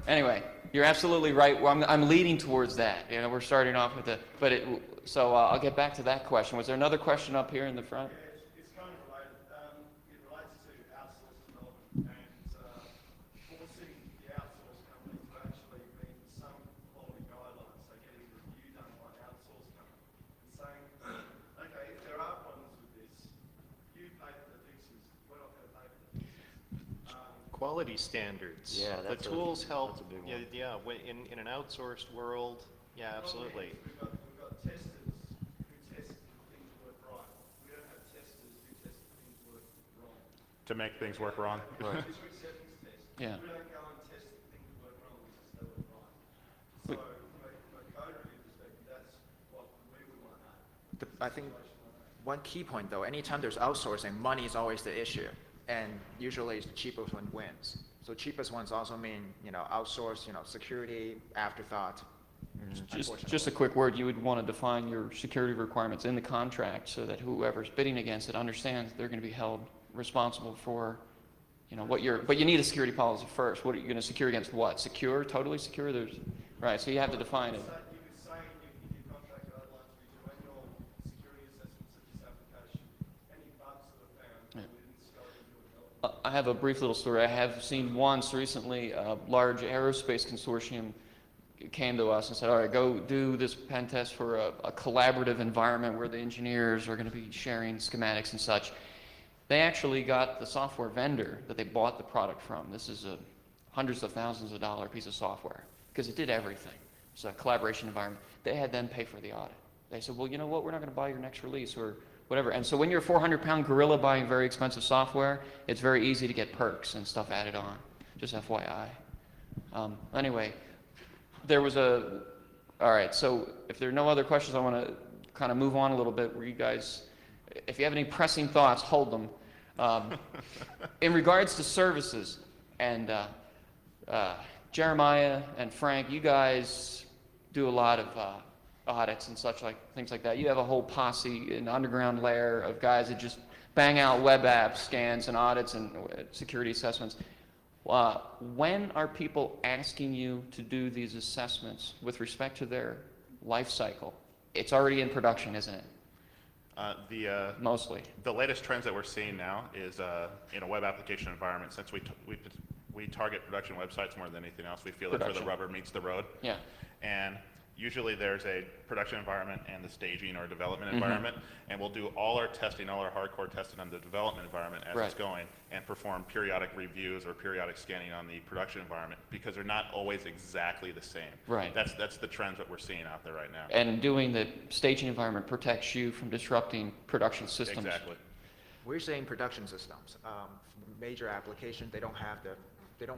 Anyway, you're absolutely right. Well, I'm leading towards that. You know, we're starting off with so I'll get back to that question. Was there another question up here in the front? It's kind of related. It relates to outsourced development and forcing the outsourced companies to actually meet some quality guidelines, so getting a review done by an outsourced company and saying, okay, if there are problems with this, you pay for the fixes, we're not going to pay for the fixes. Quality standards. Yeah, The that's tools help. that's a big Yeah, one. yeah, in an outsourced world, yeah, absolutely. We've got testers who test things work right. We don't have testers who test things work wrong. To make things work wrong. Right. User acceptance test. Yeah. We don't go and test things that work wrong, we just they work right. So from a code review perspective, that's what we would want to know. I think one key point though, anytime there's outsourcing, money is always the issue. And usually it's the cheapest one wins. So cheapest ones also mean, you know, outsource, you know, security, afterthought. Just a quick word. You would want to define your security requirements in the contract so that whoever's bidding against it understands they're going to be held responsible for, you know, but you need a security policy first. What are you going to secure against? What? Secure? Totally secure? Right. So you have to define it. You could say in your contract guidelines with your annual security assessments of this application, any bugs that are found, we didn't scope into a development. I have a brief little story. I have seen once recently a large aerospace consortium came to us and said, all right, go do this pen test for a collaborative environment where the engineers are going to be sharing schematics and such. They actually got the software vendor that they bought the product from. This is a hundreds of thousands of dollar piece of software because it did everything. It's a collaboration environment. They had them pay for the audit. They said, well, you know what, we're not going to buy your next release or whatever. And so when you're a 400-pound gorilla buying very expensive software, it's very easy to get perks and stuff added on. Just FYI. Anyway, there was all right, so if there are no other questions, I want to kind of move on a little bit where you guys, if you have any pressing thoughts, hold them. In regards to services, and Jeremiah and Frank, you guys do a lot of audits and such things like that. You have a whole posse, an underground layer of guys that just bang out web app scans and audits and security assessments. When are people asking you to do these assessments with respect to their life cycle? It's already in production, isn't it? Mostly. The latest trends that we're seeing now is in a web application environment, since we target production websites more than anything else, we feel that's where the rubber meets the road. Yeah. And usually there's a production environment and the staging or development environment, and we'll do all our testing, all our hardcore testing on the development environment as it's going, and perform periodic reviews or periodic scanning on the production environment, because they're not always exactly the same. Right. That's the trends that we're seeing out there right now. And doing the staging environment protects you from disrupting production systems. Exactly. We're saying production systems. Major applications, they don't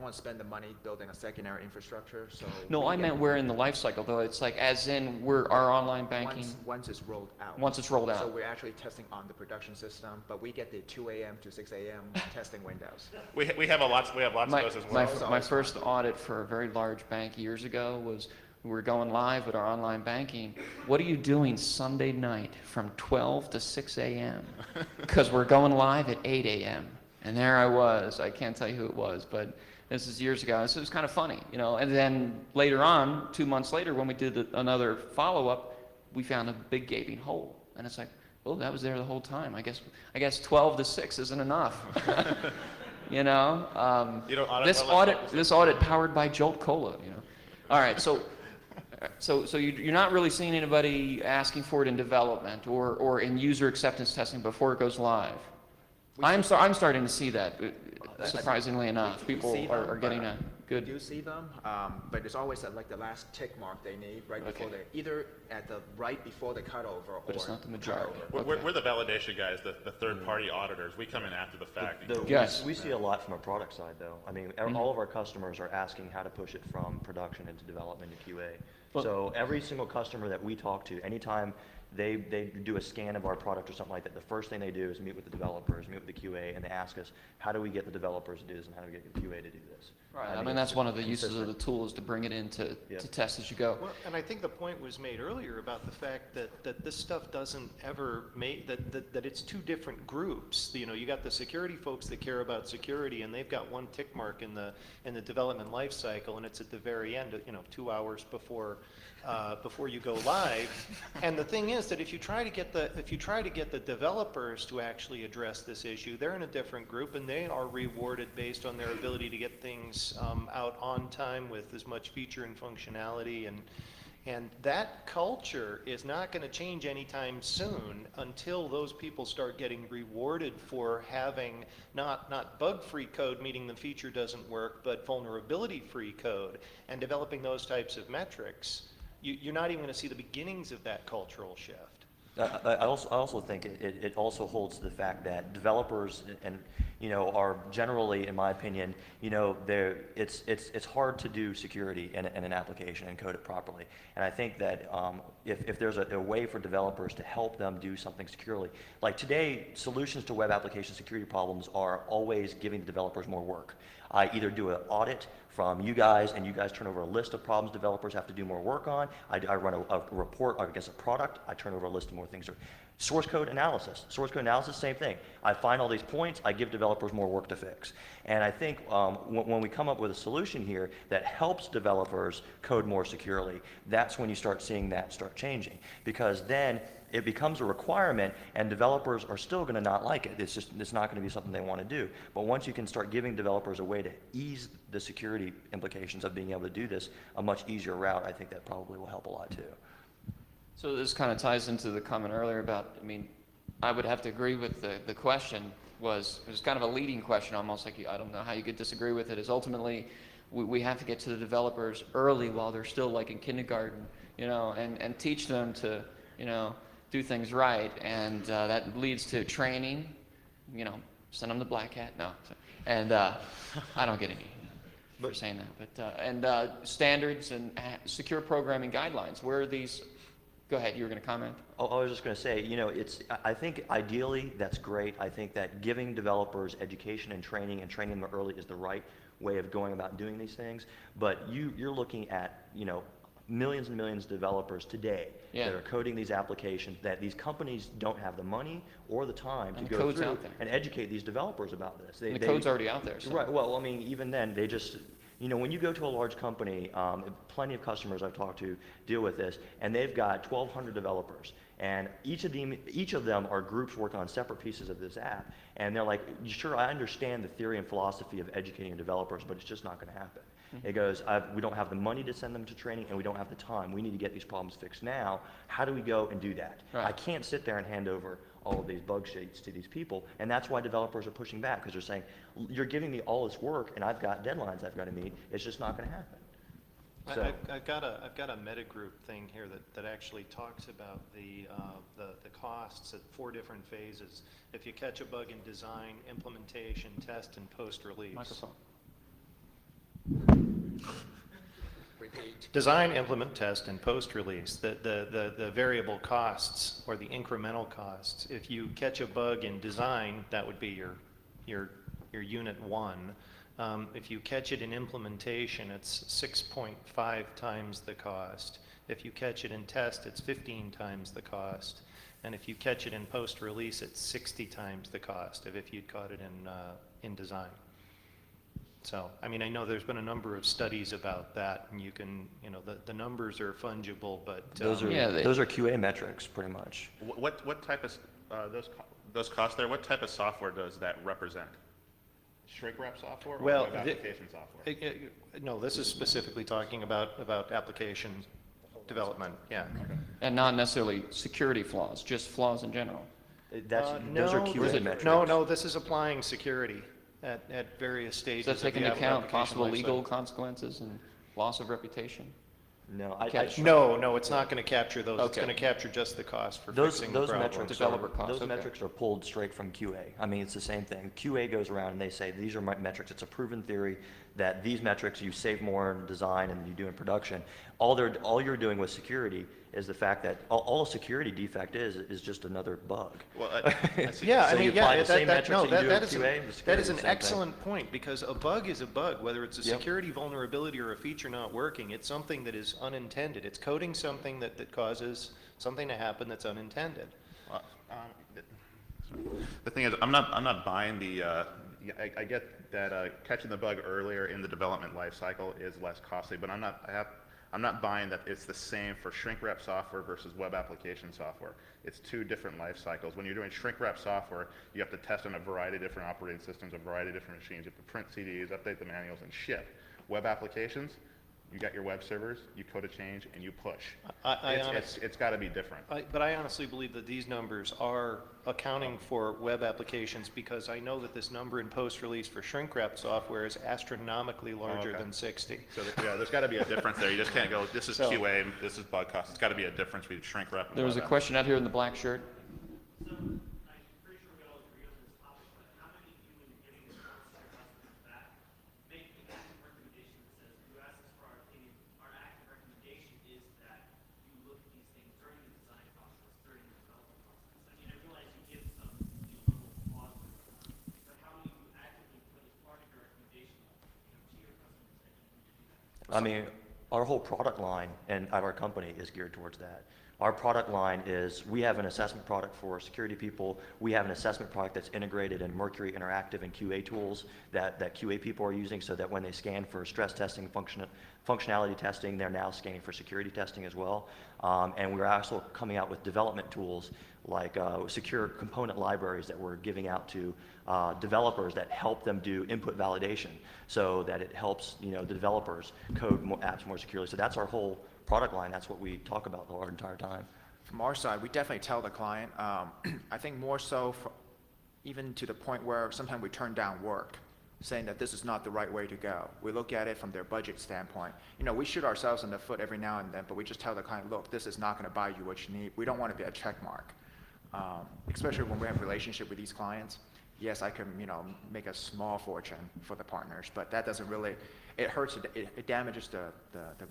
want to spend the money building a secondary infrastructure, so. No, I meant we're in the life cycle, though. It's like as in our online banking. Once it's rolled out. Once it's rolled out. So we're actually testing on the production system, but we get the 2 a.m. to 6 a.m. testing windows. We have lots of those as well. My first audit for a very large bank years ago was we were going live with our online banking. What are you doing Sunday night from 12 to 6 a.m.? Because we're going live at 8 a.m. And there I was. I can't tell you who it was, but this is years ago. So it was kind of funny, you know. And then later on, 2 months later, when we did another follow-up, we found a big gaping hole. And it's like, oh, that was there the whole time. I guess 12 to 6 isn't enough. You know. This audit powered by Jolt Cola. You know. All right, so you're not really seeing anybody asking for it in development or in user acceptance testing before it goes live. I'm starting to see that, surprisingly enough. People are getting a good. We do see them, but it's always at like the last tick mark they need right before either right before the cutover, but it's not the majority. We're the validation guys, the third-party auditors. We come in after the fact. Yes. We see a lot from a product side, though. I mean, all of our customers are asking how to push it from production into development to QA. So every single customer that we talk to, anytime they do a scan of our product or something like that, the first thing they do is meet with the developers, meet with the QA, and they ask us, how do we get the developers to do this and how do we get the QA to do this? Right. I mean, that's one of the uses of the tool is to bring it in to test as you go. Well, and I think the point was made earlier about the fact that this stuff doesn't ever make, that it's two different groups. You know, you got the security folks that care about security, and they've got one tick mark in the development life cycle, and it's at the very end, 2 hours before you go live. And the thing is that if you try to get the developers to actually address this issue, they're in a different group, and they are rewarded based on their ability to get things out on time with as much feature and functionality, and that culture is not going to change anytime soon until those people start getting rewarded for having not bug-free code, meaning the feature doesn't work, but vulnerability-free code, and developing those types of metrics. You're not even going to see the beginnings of that cultural shift. I also think it also holds to the fact that developers are generally, in my opinion, it's hard to do security in an application and code it properly. And I think that if there's a way for developers to help them do something securely, like today, solutions to web application security problems are always giving the developers more work. I either do an audit from you guys, and you guys turn over a list of problems developers have to do more work on. I run a report against a product. I turn over a list of more things. Source code analysis. Source code analysis, same thing. I find all these points, I give developers more work to fix. And I think when we come up with a solution here that helps developers code more securely, that's when you start seeing that start changing. Because then it becomes a requirement, and developers are still going to not like it. It's not going to be something they want to do. But once you can start giving developers a way to ease the security implications of being able to do this, a much easier route, I think that probably will help a lot too. So this kind of ties into the comment earlier about, I mean, I would have to agree with the question was kind of a leading question, almost like I don't know how you could disagree with it, is ultimately we have to get to the developers early while they're still like in kindergarten, you know, and teach them to, you know, do things right. And that leads to training, you know, send them the black hat, no. And I don't get any for saying that, but, and standards and secure programming guidelines, where are these? Go ahead, you were going to comment? Oh, I was just going to say, you know, I think ideally that's great. I think that giving developers education and training them early is the right way of going about doing these things. But you're looking at, you know, millions and millions of developers today Yeah. that are coding these applications that these companies don't have the money or the time And to the go code's through out there. and educate these developers about this. And the code's already out there. So. Right. Well, I mean, even then, they just, you know, when you go to a large company, plenty of customers I've talked to deal with this, and they've got 1,200 developers, and each of them are groups working on separate pieces of this app, and they're like, sure, I understand the theory and philosophy of educating developers, but it's just not going to happen. It goes, we don't have the money to send them to training, and we don't have the time. We need to get these problems fixed now. How do we go and do that? Right. I can't sit there and hand over all of these bug sheets to these people, and that's why developers are pushing back, because they're saying, you're giving me all this work, and I've got deadlines I've got to meet. It's just not going to happen. So, I've got a meta group thing here that actually talks about the costs at 4 different phases. If you catch a bug in design, implementation, test, and post-release. Microphone. Design, implement, test, and post-release, the variable costs or the incremental costs. If you catch a bug in design, that would be your unit 1. If you catch it in implementation, it's 6.5 times the cost. If you catch it in test, it's 15 times the cost. And if you catch it in post-release, it's 60 times the cost of if you'd caught it in design. So, I mean, I know there's been a number of studies about that, and you can, you know, the numbers are fungible, but those are QA metrics, pretty much. What type of those costs there? What type of software does that represent? Shrink wrap software or web application software? No, this is specifically talking about application development. Yeah. Okay. And not necessarily security flaws, just flaws in general. Those are QA metrics. No, this is applying security at various stages. Does that take of the into account application possible legal lifecycle. consequences and loss of reputation? No, No, it's not going to capture those. It's Okay. going to capture just the cost for Those fixing the problem. metrics Developer costs, those okay. metrics are pulled straight from QA. I mean, it's the same thing. QA goes around and they say these are my metrics. It's a proven theory that these metrics you save more in design and you do in production. All you're doing with security is the fact that all a security defect is just another bug. Well, I see. Yeah, So I you mean, apply yeah, the same metrics that you do in that QA, is the that security is is an the same thing. excellent point, because a bug is a bug, whether it's a Yep. security vulnerability or a feature not working. It's something that is unintended. It's coding something that causes something to happen that's unintended. Well, the thing is, I'm not buying the. I get that catching the bug earlier in the development life cycle is less costly, but I'm not buying that it's the same for shrink wrap software versus web application software. It's 2 different life cycles. When you're doing shrink wrap software, you have to test on a variety of different operating systems, a variety of different machines. You have to print CDs, update the manuals, and ship. Web applications, you got your web servers, you code a change, and you push. It's got to be different. But I honestly believe that these numbers are accounting for web applications, because I know that this number in post-release for shrink wrap software is astronomically larger okay. than 60. So there's got to be a difference there. You just can't go, this is So- QA, this is bug cost. It's got to be a difference between shrink wrap and There was a web app. question out here in the black shirt. So, I'm pretty sure we all agree on this topic, but how many of you, when you're giving this course to your customers back, make an active recommendation that says, you asked us for our opinion, our active recommendation is that you look at these things during the design process, during the development process? I mean, I realize you give some little clauses, but how many of you actively put as part of your recommendation, to your customers that you need to do that? I mean, our whole product line and at our company is geared towards that. Our product line is, we have an assessment product for security people. We have an assessment product that's integrated in Mercury Interactive and QA tools that QA people are using, so that when they scan for stress testing, functionality testing, they're now scanning for security testing as well. And we're also coming out with development tools like secure component libraries that we're giving out to developers that help them do input validation, so that it helps the developers code apps more securely. So that's our whole product line. That's what we talk about the entire time. From our side, we definitely tell the client, I think more so even to the point where sometimes we turn down work, saying that this is not the right way to go. We look at it from their budget standpoint. We shoot ourselves in the foot every now and then, but we just tell the client, look, this is not going to buy you what you need. We don't want to be a check mark, especially when we have a relationship with these clients. Yes, I can, make a small fortune for the partners, but that doesn't really, it hurts, it damages the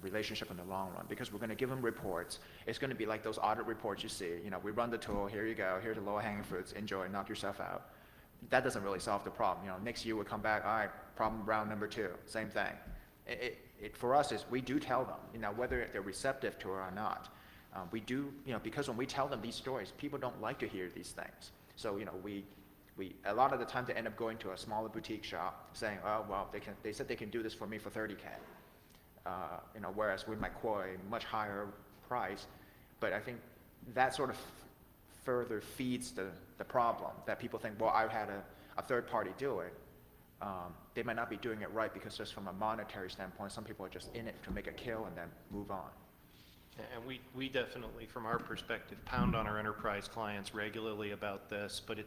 relationship in the long run, because we're going to give them reports. It's going to be like those audit reports you see. We run the tool, here you go, here's the low hanging fruits, enjoy, knock yourself out. That doesn't really solve the problem. Next year we come back, all right, problem round number 2, same thing. For us, is we do tell them, whether they're receptive to it or not. We do, because when we tell them these stories, people don't like to hear these things. So, we a lot of the time they end up going to a smaller boutique shop saying, oh, well, they said they can do this for me for $30K. Whereas we might quote a much higher price. But I think that sort of further feeds the problem, that people think, well, I've had a third party do it. They might not be doing it right, because just from a monetary standpoint, some people are just in it to make a kill and then move on. And we definitely, from our perspective, pound on our enterprise clients regularly about this, but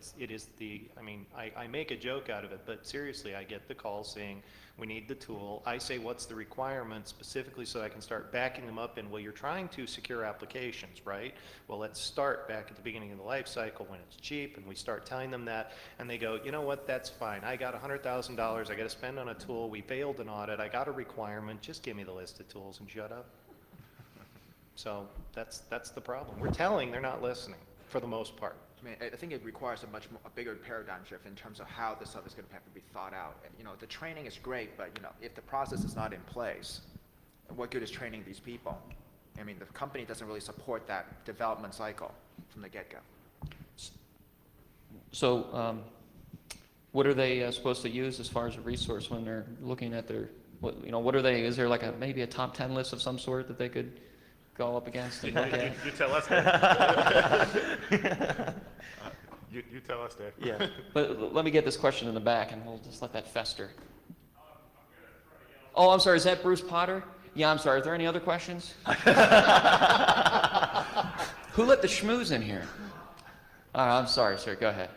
I make a joke out of it, but seriously, I get the call saying, we need the tool. I say, what's the requirement specifically, so I can start backing them up in, well, you're trying to secure applications, right? Well, let's start back at the beginning of the life cycle when it's cheap, and we start telling them that, and they go, you know what, that's fine. I got $100,000 I got to spend on a tool. We failed an audit. I got a requirement. Just give me the list of tools and shut up. So that's the problem. We're telling, they're not listening for the most part. I think it requires a bigger paradigm shift in terms of how this stuff is going to have to be thought out. And, the training is great, but if the process is not in place, what good is training these people? The company doesn't really support that development cycle from the get-go. So what are they supposed to use as far as a resource when they're looking at their, what are they, is there like maybe a top 10 list of some sort that they could go up against and look at? You tell us, Dave. You tell us, Dave. Yeah, but let me get this question in the back, and we'll just let that fester. Oh, I'm sorry, is that Bruce Potter? Yeah, I'm sorry, are there any other questions? Who let the schmooze in here? I'm sorry, sir, go ahead.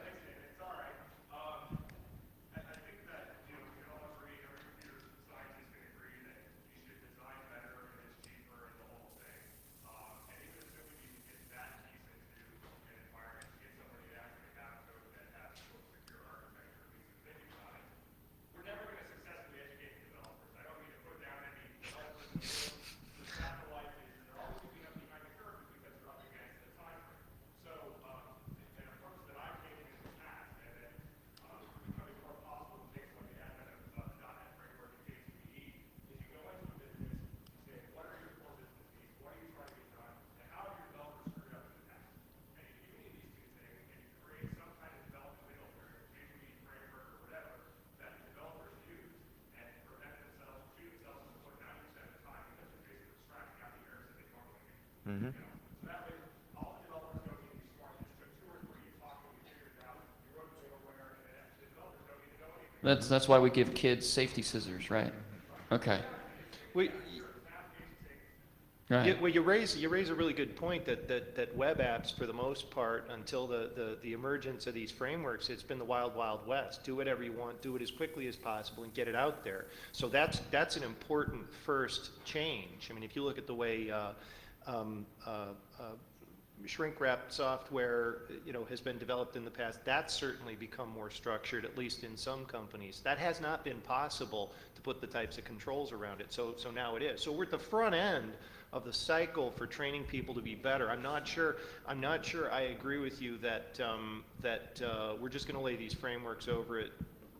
Mm-hmm. That's why we give kids safety scissors, right? Okay. Right. Well, you raise a really good point that web apps, for the most part, until the emergence of these frameworks, it's been the wild, wild west. Do whatever you want, do it as quickly as possible, and get it out there. So that's an important first change. If you look at the way shrink-wrapped software, has been developed in the past, that's certainly become more structured, at least in some companies. That has not been possible to put the types of controls around it. So now it is. So we're at the front end of the cycle for training people to be better. I'm not sure I agree with you that we're just going to lay these frameworks over it.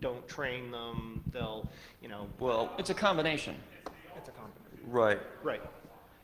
Don't train them. They'll, Well, it's a combination. It's a combination. Right. Right.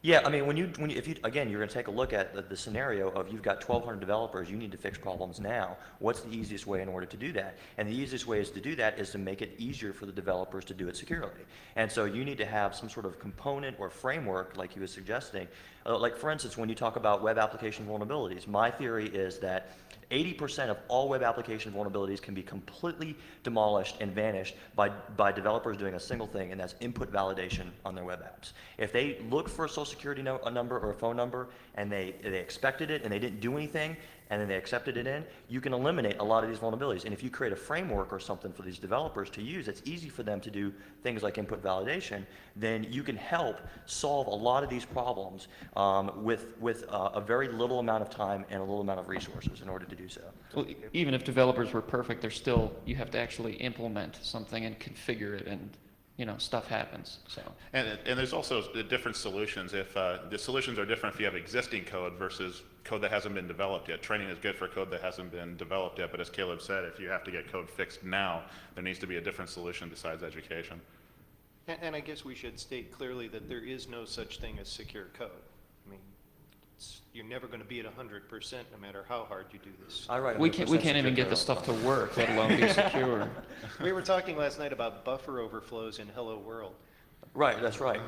Yeah, I mean, if you, again, you're going to take a look at the scenario of you've got 1,200 developers, you need to fix problems now. What's the easiest way in order to do that? And the easiest way is to do that is to make it easier for the developers to do it securely. And so you need to have some sort of component or framework, like he was suggesting. Like, for instance, when you talk about web application vulnerabilities, my theory is that 80% of all web application vulnerabilities can be completely demolished and vanished by developers doing a single thing, and that's input validation on their web apps. If they look for a social security a number or a phone number, and they expected it and they didn't do anything, and then they accepted it in, you can eliminate a lot of these vulnerabilities. And if you create a framework or something for these developers to use, it's easy for them to do things like input validation, then you can help solve a lot of these problems with a very little amount of time and a little amount of resources in order to do so. Well, even if developers were perfect, they're still, you have to actually implement something and configure it, and stuff happens. So. And there's also different solutions. If the solutions are different if you have existing code versus code that hasn't been developed yet. Training is good for code that hasn't been developed yet, but as Caleb said, if you have to get code fixed now, there needs to be a different solution besides education. And I guess we should state clearly that there is no such thing as secure code. I mean, you're never going to be at 100% no matter how hard you do this. I write We 100% can't even get the secure stuff code. to work, let alone be secure. We were talking last night about buffer overflows in Hello World. Right, that's right.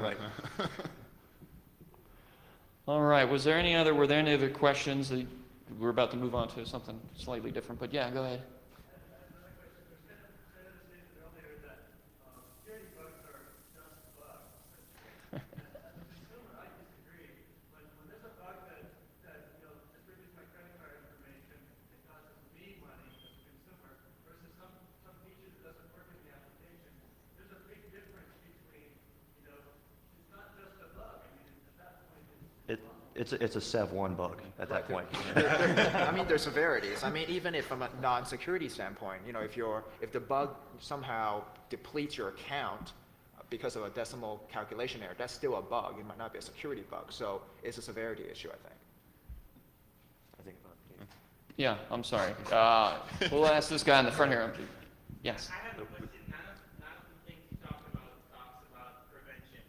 All right, were there any other questions? We're about to move on to something slightly different, but yeah, go ahead. It's a Sev 1 bug at that point. I mean, there's severities. I mean, even if from a non-security standpoint, if the bug somehow depletes your account because of a decimal calculation error, that's still a bug. It might not be a security bug. So it's a severity issue, I think. I think about it. Yeah, I'm sorry. We'll ask this guy in the front here. Yes. I have a question. None of the things you talked about talks about prevention,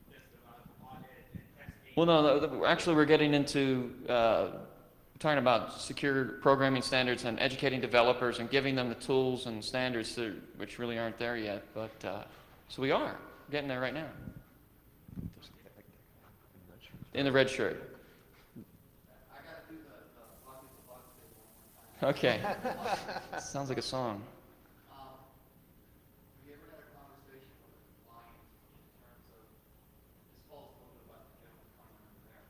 just about audit and testing. Well, no, actually, we're getting into talking about secure programming standards and educating developers and giving them the tools and standards which really aren't there yet. But so we are getting there right now. In the red shirt. I got to do the Bobby the Bug thing one more time. Okay. Sounds like a song. Have you ever had a conversation with a client in terms of, this falls a little bit about the gentleman coming over there.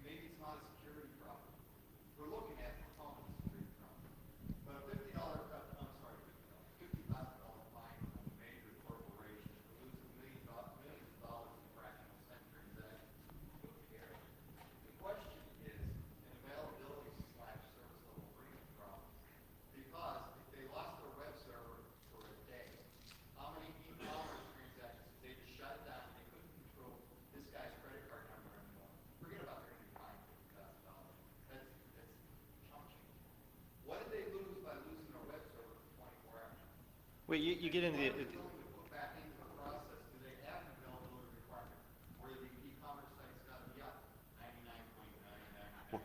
Maybe it's not a security problem. We're looking at component security problem. But a $50, $50,000 fine from a major corporation for losing millions of dollars in fractional cent transactions. Who cares? The question is an availability/service level agreement problem. Because if they lost their web server for a day, how many e-commerce transactions, if they just shut it down, they couldn't control this guy's credit card number anymore. Forget about they're going to be fined $50,000. That's chump change. What did they lose by losing their web server for 24 hours? Well, you get into What are the, they willing to put back into the process? Do they have an availability requirement where the e-commerce site's got to be up 99.99?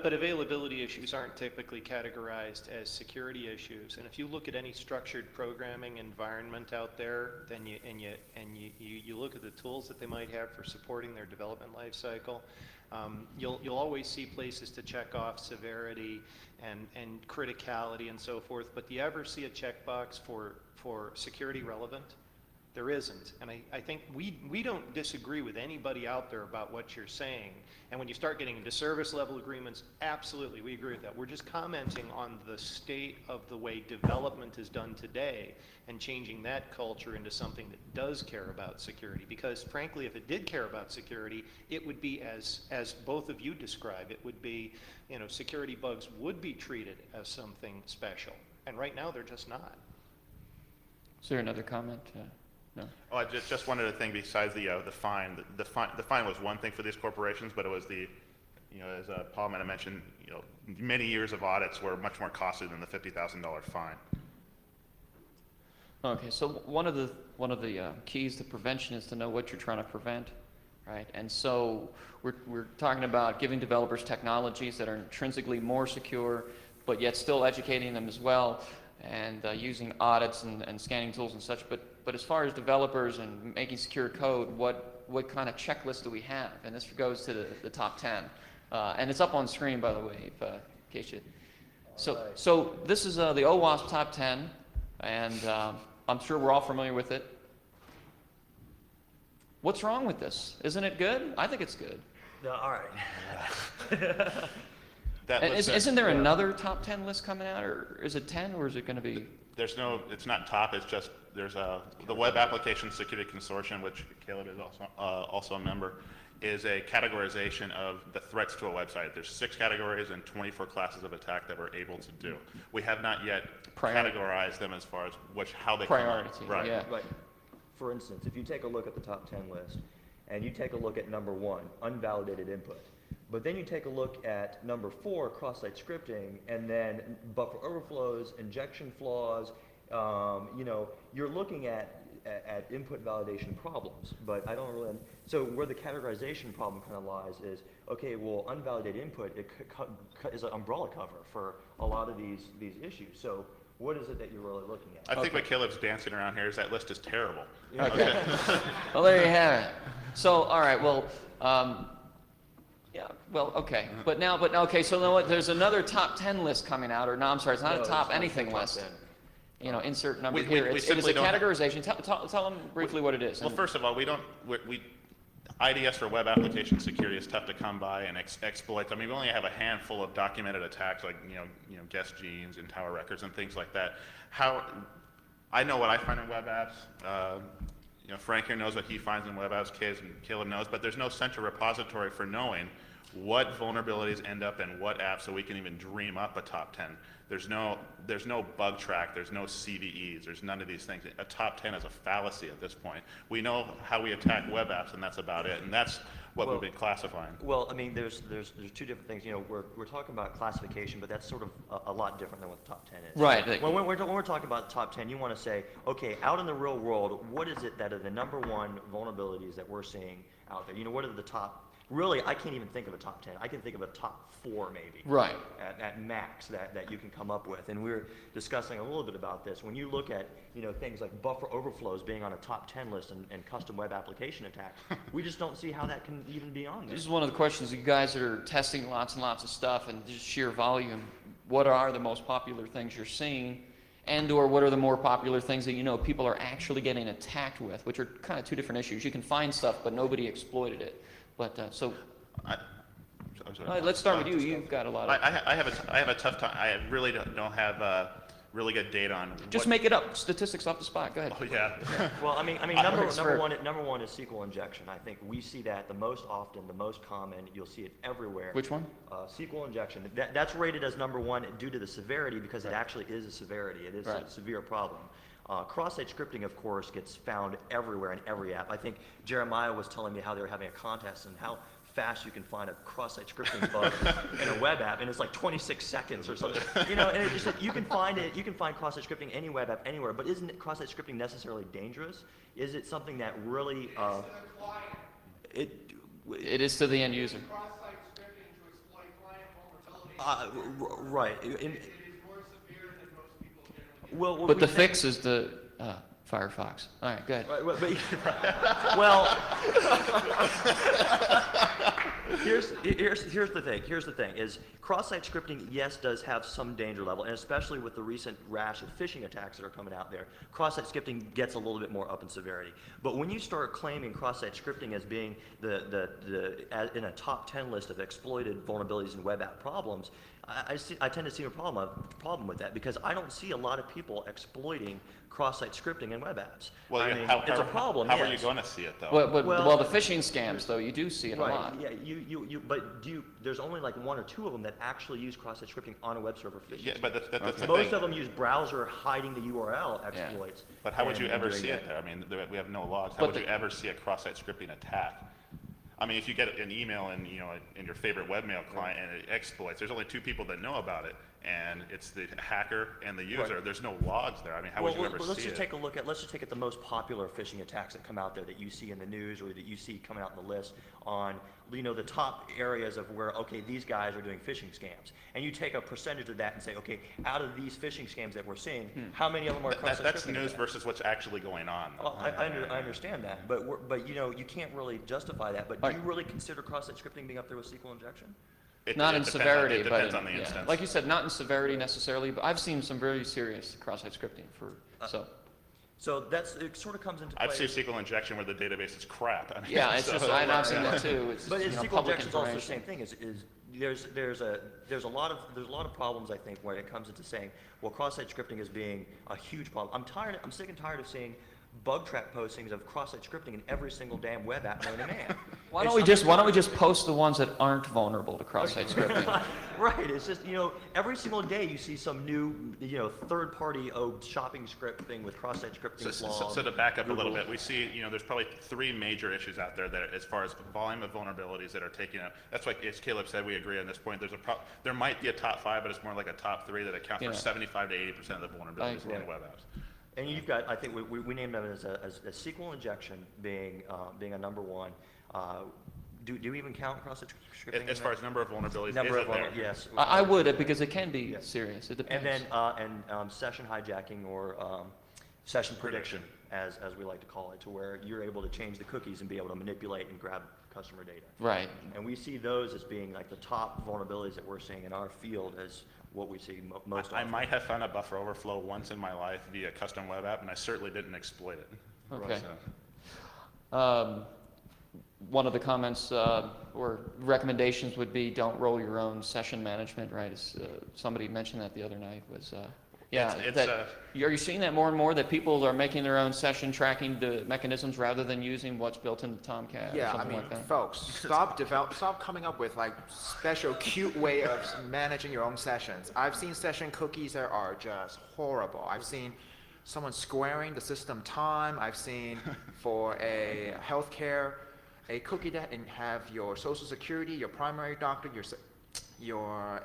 but availability issues aren't typically categorized as security issues. And if you look at any structured programming environment out there, then you look at the tools that they might have for supporting their development life cycle, you'll always see places to check off severity and criticality and so forth. But do you ever see a checkbox for security relevant? There isn't. And I think we don't disagree with anybody out there about what you're saying. And when you start getting into service level agreements, absolutely, we agree with that. We're just commenting on the state of the way development is done today and changing that culture into something that does care about security. Because frankly, if it did care about security, it would be as both of you describe, it would be, security bugs would be treated as something special. And right now, they're just not. Is there another comment? No. Oh, I just wanted to think besides the fine. The fine was one thing for these corporations, but it was as Paul might have mentioned, many years of audits were much more costly than the $50,000 fine. Okay, so one of the keys to prevention is to know what you're trying to prevent, right? And so we're talking about giving developers technologies that are intrinsically more secure, but yet still educating them as well, and using audits and scanning tools and such. But as far as developers and making secure code, what kind of checklist do we have? And this goes to the top 10, and it's up on screen, by the way, if, in case you. So this is the OWASP top 10, and I'm sure we're all familiar with it. What's wrong with this? Isn't it good? I think it's good. No, all right. That And list isn't there another top 10 list coming out, or is it 10, or is it going to be? There's no, it's not top, it's just, there's the Web Application Security Consortium, which Caleb is also a member, is a categorization of the threats to a website. There's 6 categories and 24 classes of attack that we're able to do. We have not yet categorized them as far as how they come Priority, up. Right. yeah. Right. For instance, if you take a look at the top 10 list, and you take a look at number 1, unvalidated input, but then you take a look at number 4, cross-site scripting, and then buffer overflows, injection flaws, you know, you're looking at input validation problems, but I don't really, so where the categorization problem kind of lies is, okay, well, unvalidated input is an umbrella cover for a lot of these issues. So what is it that you're really looking at? I think what Caleb's dancing around here is that list is terrible. Okay. Well, there you have it. So, all right, well, yeah, well, okay. But now, okay, so now what, there's another top 10 list coming out, or no, I'm sorry, it's not No, a top it's not anything the top list. 10. You know, insert number We here. It is a simply don't have- categorization. Tell them briefly what it is. Well, first of all, IDS for web application security is tough to come by, and exploits. I mean, we only have a handful of documented attacks, like guest genes and tower records and things like that. I know what I find in web apps. Frank here knows what he finds in web apps. Caleb knows, but there's no central repository for knowing what vulnerabilities end up in what app, so we can even dream up a top 10. There's no bug track, there's no CVEs, there's none of these things. A top 10 is a fallacy at this point. We know how we attack web apps, and that's about it, and that's what we've been classifying. Well, I mean, there's 2 different things. We're talking about classification, but that's sort of a lot different than what the top 10 is. Right. When we're talking about the top 10, you want to say, okay, out in the real world, what is it that are the number 1 vulnerabilities that we're seeing out there? What are the top? Really, I can't even think of a top 10. I can think of a top 4 maybe. Right. At max that you can come up with. And we were discussing a little bit about this. When you look at things like buffer overflows being on a top 10 list and custom web application attacks, we just don't see how that can even be on there. This is one of the questions. You guys that are testing lots and lots of stuff and just sheer volume, what are the most popular things you're seeing? And or what are the more popular things that people are actually getting attacked with, which are kind of 2 different issues. You can find stuff, but nobody exploited it. But I'm sorry. let's start with you. You've got a lot of. I have a tough time. I really don't have really good data on. Just make it up. Statistics off the spot. Go ahead. Oh yeah. Well, I mean, number one is SQL injection. I think we see that the most often, the most common. You'll see it everywhere. Which one? SQL injection. That's rated as number 1 due to the severity, because it actually is a severity. It is a severe problem. Cross-site scripting, of course, gets found everywhere in every app. I think Jeremiah was telling me how they were having a contest and how fast you can find a cross-site scripting bug in a web app, and it's like 26 seconds or something. And it's just like, you can find cross-site scripting any web app anywhere, but isn't cross-site scripting necessarily dangerous? Is it something that really It is to the end user. cross-site scripting to exploit client vulnerabilities. right? It is more severe than most people generally. Well, But the fix is the Firefox. All right, go ahead. Right, well, here's the thing. Here's the thing: is cross-site scripting, yes, does have some danger level, and especially with the recent rash of phishing attacks that are coming out there, cross-site scripting gets a little bit more up in severity. But when you start claiming cross-site scripting as being in a top 10 list of exploited vulnerabilities in web app problems, I tend to see a problem with that, because I don't see a lot of people exploiting cross-site scripting in web apps. Well, I mean, how it's a problem. How are yes. you going to see it though? Well, the phishing scams, though, you do see it a lot. Yeah, there's only like 1 or 2 of them that actually use cross-site scripting on a web server phishing. Yeah, but that's the Most thing. of them use browser hiding the URL exploits. But how would and you ever doing see that. it there? I mean, we have no logs. How But would you ever see a cross-site scripting attack? I mean, if you get an email in your favorite webmail client and it exploits, there's only 2 people that know about it, and it's the hacker and the user. There's no logs there. I mean, how would you ever let's see just it? take a look at, let's just take at the most popular phishing attacks that come out there that you see in the news or that you see coming out in the list on, you know, the top areas of where, okay, these guys are doing phishing scams. And you take a percentage of that and say, okay, out of these phishing scams that we're seeing, how many of them are cross-site That's scripting news attacks? versus what's actually going on. Well, I understand that, but you know, you can't really justify that. But do you really consider cross-site scripting being up there with SQL injection? Not It in depends severity, it but depends on the yeah. instance. Like you said, not in severity necessarily, but I've seen some very serious cross-site scripting so. So it sort of comes into play. I've seen SQL injection where the database is crap. I mean, Yeah, it's so- just, I've seen that too. It's, But you know, SQL public injection is also the information. same thing. There's a lot of problems, I think, when it comes into saying, well, cross-site scripting is being a huge problem. I'm sick and tired of seeing bug track postings of cross-site scripting in every single damn web app known to man. Why don't we just post the ones that aren't vulnerable to cross-site scripting? Right, it's just, you know, every single day you see some new, you know, third-party shopping script thing with cross-site scripting flaws. So to back up a little bit, we see, you know, there's probably 3 major issues out there that, as far as volume of vulnerabilities that are taking up. That's why, as Caleb said, we agree on this point. There might be a top 5, but it's more like a top 3 that account Yeah. for 75 to 80% of the vulnerabilities agree. in web apps. And you've got, I think we named them as SQL injection being a number 1. Do you even count cross-site scripting? As far as number of vulnerabilities, number is of it there? yes. I would, because it can be Yeah. serious. It And depends. then session hijacking or session prediction, as we like to call it, to where you're able to change the cookies and be able to manipulate and grab customer data. Right. And we see those as being like the top vulnerabilities that we're seeing in our field as what we see most often. I might have found a buffer overflow once in my life via custom web app, and I certainly didn't exploit it. Okay. So- One of the comments or recommendations would be don't roll your own session management, right? Somebody mentioned that the other night was, are you seeing that more and more, that people are making their own session tracking mechanisms rather than using what's built into Tomcat or Yeah, I something mean, like that? folks, stop coming up with like special cute way of managing your own sessions. I've seen session cookies that are just horrible. I've seen someone squaring the system time. I've seen for a healthcare, a cookie that can have your social security, your primary doctor, your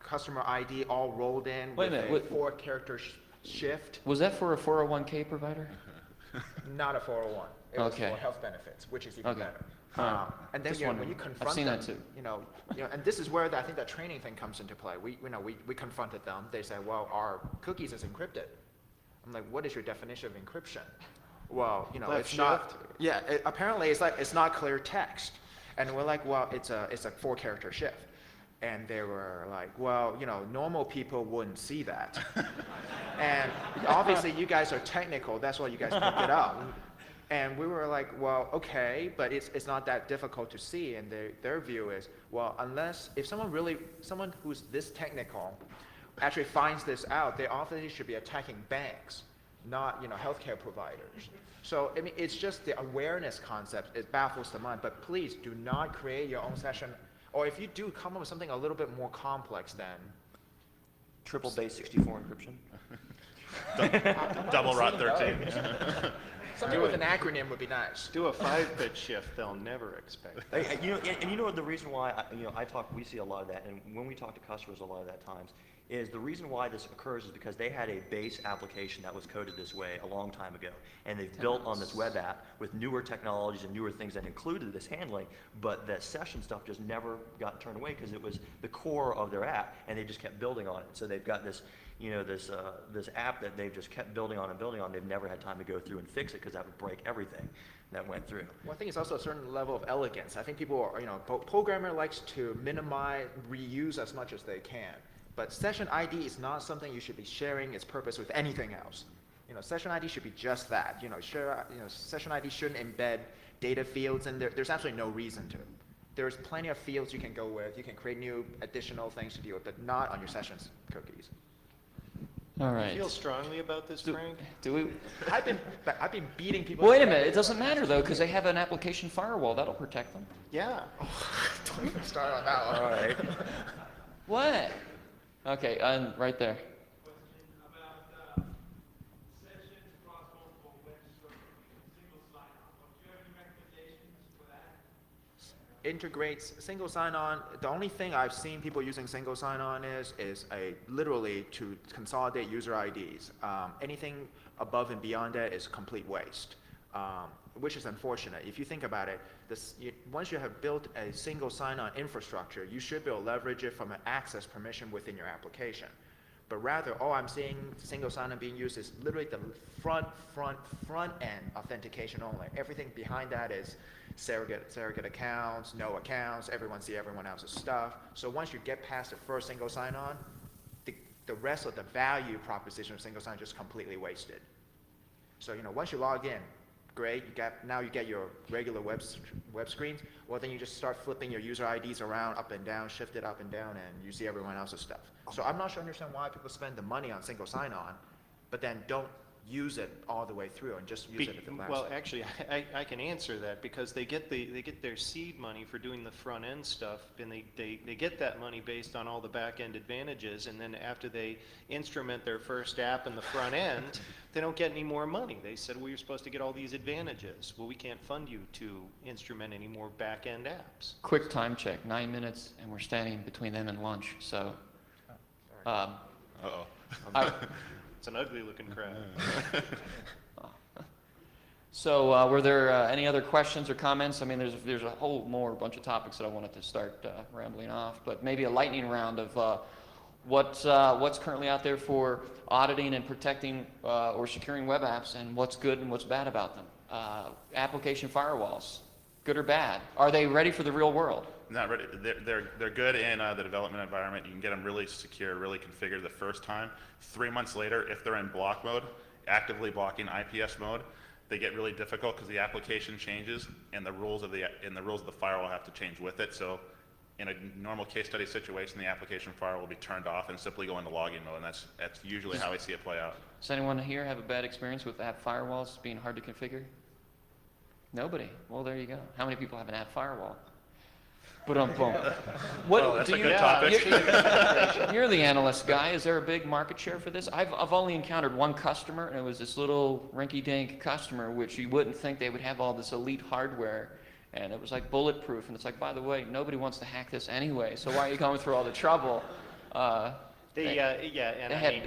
customer ID all rolled in Wait a with minute, a 4-character shift. Was that for a 401k provider? Not a 401. It was Okay. for health benefits, which is even Okay. better. All right. And then Just when wondering. you I've confront seen them, that too. you know, and this is where I think that training thing comes into play. We confronted them. They said, well, our cookies is encrypted. I'm like, what is your definition of encryption? Well, you know, Left it's not. shift? Yeah, apparently it's not clear text. And we're like, well, it's a 4-character shift. And they were like, well, you know, normal people wouldn't see that. And obviously you guys are technical, that's why you guys picked it up. And we were like, well, okay, but it's not that difficult to see. And their view is, well, if someone who's this technical actually finds this out, they obviously should be attacking banks, not, you know, healthcare providers. So, I mean, it's just the awareness concept. It baffles the mind. But please do not create your own session. Or if you do, come up with something a little bit more complex then. Triple base 64 encryption. Double rot 13. Something with an acronym would be nice. Do a 5-bit shift, they'll never expect. You know the reason why we see a lot of that, and when we talk to customers a lot of that times, is the reason why this occurs is because they had a base application that was coded this way a long time ago, and they've built on this web app with newer technologies and newer things that included this handling, but that session stuff just never got turned away because it was the core of their app, and they just kept building on it. So they've got this, you know, this app that they've just kept building on and building on. They've never had time to go through and fix it because that would break everything that went through. Well, I think it's also a certain level of elegance. I think people are, you know, programmer likes to minimize, reuse as much as they can. But session ID is not something you should be sharing its purpose with anything else. You know, session ID should be just that. You know, session ID shouldn't embed data fields, and there's absolutely no reason to. There's plenty of fields you can go with. You can create new additional things to deal with, but not on your sessions cookies. All You right. feel strongly about this, Frank? Do we? I've been beating people. Wait a minute. It doesn't matter though, because they have an application firewall that'll protect them. Yeah. Don't even start on that one. All right. What? Okay, right there. Question about sessions across multiple web servers, single sign-on. Do you have any recommendations for that? integrates single sign-on. The only thing I've seen people using single sign-on is literally to consolidate user IDs. Anything above and beyond that is complete waste, which is unfortunate. If you think about it, once you have built a single sign-on infrastructure, you should be able to leverage it from an access permission within your application. But rather, all I'm seeing single sign-on being used is literally the front end authentication only. Everything behind that is surrogate accounts, no accounts, everyone see everyone else's stuff. So once you get past the first single sign-on, the rest of the value proposition of single sign-on just completely wasted. So once you log in, great, now you get your regular web screens. Well, then you just start flipping your user IDs around, up and down, shift it up and down, and you see everyone else's stuff. So I'm not sure I understand why people spend the money on single sign-on, but then don't use it all the way through and just use it at the last. Well, actually, I can answer that because they get their seed money for doing the front end stuff, and they get that money based on all the back end advantages, and then after they instrument their first app in the front end, they don't get any more money. They said, well, you're supposed to get all these advantages. Well, we can't fund you to instrument any more back end apps. Quick time check, 9 minutes, and we're standing between them and lunch. So, It's an ugly looking crowd. So were there any other questions or comments? I mean, there's a whole bunch of topics that I wanted to start rambling off, but maybe a lightning round of what's currently out there for auditing and protecting or securing web apps, and what's good and what's bad about them. Application firewalls, good or bad? Are they ready for the real world? Not ready. They're good in the development environment. You can get them really secure, really configured the first time. 3 months later, if they're in block mode, actively blocking IPS mode, they get really difficult because the application changes and the rules of the firewall have to change with it. So in a normal case study situation, the application firewall will be turned off and simply go into logging mode, and that's usually how I see it play out. Does anyone here have a bad experience with app firewalls being hard to configure? Nobody. Well, there you go. How many people have an app firewall? What that's do a you? good topic. You're the analyst guy. Is there a big market share for this? I've only encountered one customer, and it was this little rinky-dink customer, which you wouldn't think they would have all this elite hardware, and it was like bulletproof. And it's like, by the way, nobody wants to hack this anyway. So why are you going through all the trouble? They had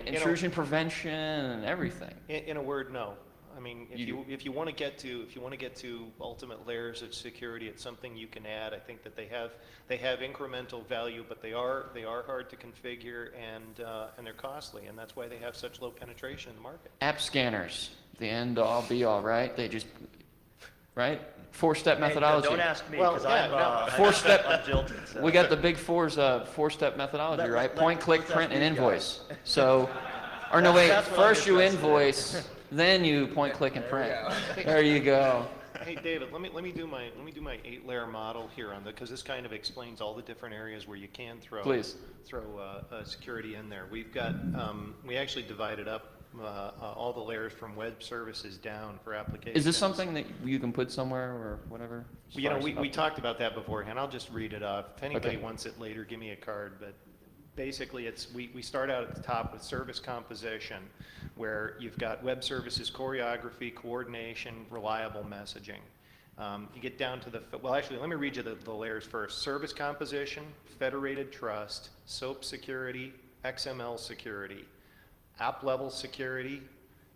intrusion prevention and everything. In a word, no. I mean, if you want to get to ultimate layers of security, it's something you can add. I think that they have incremental value, but they are hard to configure, and they're costly, and that's why they have such low penetration in the market. App scanners, the end all be all, right? They just, right? 4-step methodology. Don't ask me, Well, because yeah, Four-step. jilted. So. We got the big four's 4-step methodology, right? Point, click, print, and invoice. So, or no, wait, That's what first I'm you interested in. invoice, then you point, click, and print. There you go. Hey, David, let me do my 8-layer model here because this kind of explains all the different areas where you can throw security in there. We've got we actually divided up all the layers from web services down for applications. Is this something that you can put somewhere or whatever? You know, we talked about that beforehand. I'll just read it off. If anybody wants it later, give me a card. But basically, we start out at the top with service composition, where you've got web services choreography, coordination, reliable messaging. You get down to actually, let me read you the layers first. Service composition, federated trust, SOAP security, XML security, app level security,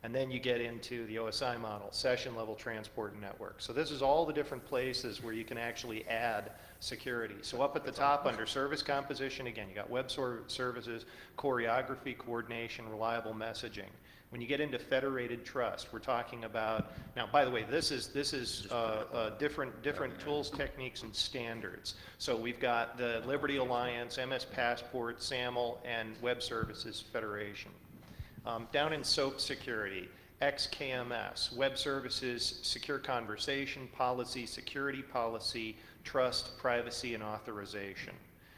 and then you get into the OSI model, session level transport network. So this is all the different places where you can actually add security. So up at the top under service composition, again, you got web services, choreography, coordination, reliable messaging. When you get into federated trust, we're talking about, now by the way, this is different tools, techniques, and standards. So we've got the Liberty Alliance, MS Passport, SAML, and Web Services Federation. Down in SOAP security, XKMS, Web Services, Secure Conversation Policy, Security Policy, Trust, Privacy, and Authorization.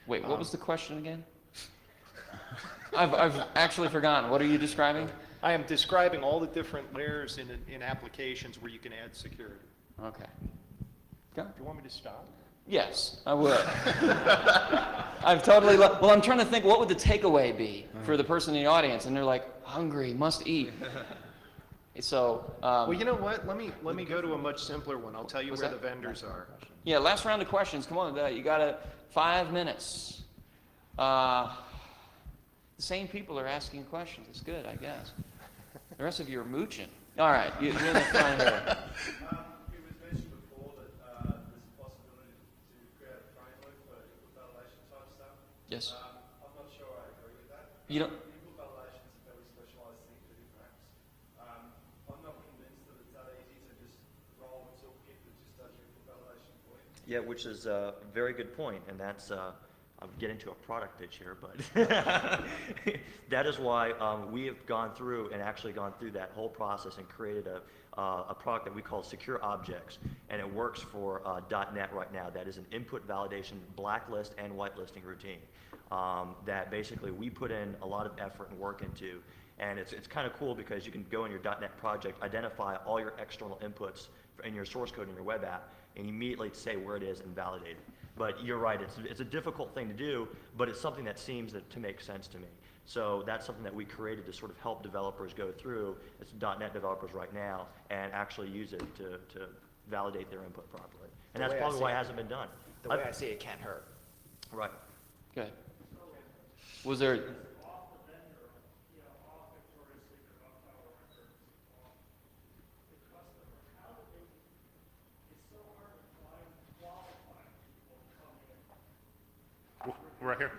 Wait, what was the question again? I've actually forgotten. What are you describing? I am describing all the different layers in applications where you can add security. Okay. Go. Do you want me to stop? Yes, I would. I've totally, well, I'm trying to think, what would the takeaway be for the person in the audience? And they're like, hungry, must eat. So, Well, you know what? Let me go to a much simpler one. I'll tell you Was where that- the vendors are. yeah, last round of questions. Come on, you got 5 minutes. The same people are asking questions. It's good, I guess. The rest of you are mooching. All right, you're in the front here. It was mentioned before that there's a possibility to create a framework for input validation type stuff. Yes. I'm not sure I agree with that. You don't. Input validation is a fairly specialised thing to do perhaps. I'm not convinced that it's that easy to just roll a toolkit that just does your input validation for you. Yeah, which is a very good point, and that's, I'll get into a product pitch here, but that is why we have gone through and actually gone through that whole process and created a product that we call Secure Objects, and it works for .NET right now. That is an input validation blacklist and whitelisting routine that basically we put in a lot of effort and work into, and it's kind of cool because you can go in your .NET project, identify all your external inputs in your source code in your web app, and immediately say where it is and validate it. But you're right, it's a difficult thing to do, but it's something that seems to make sense to me. So that's something that we created to sort of help developers go through, it's .NET developers right now, and actually use it to validate their input properly. And The that's way I probably see why it it- hasn't been done. The way I see it can't hurt. Right. Good. Was there? Off the vendor, off Victoria's Secret, off Tower Records, off the customer, how do they, it's so hard to find qualified people to come in. Right here.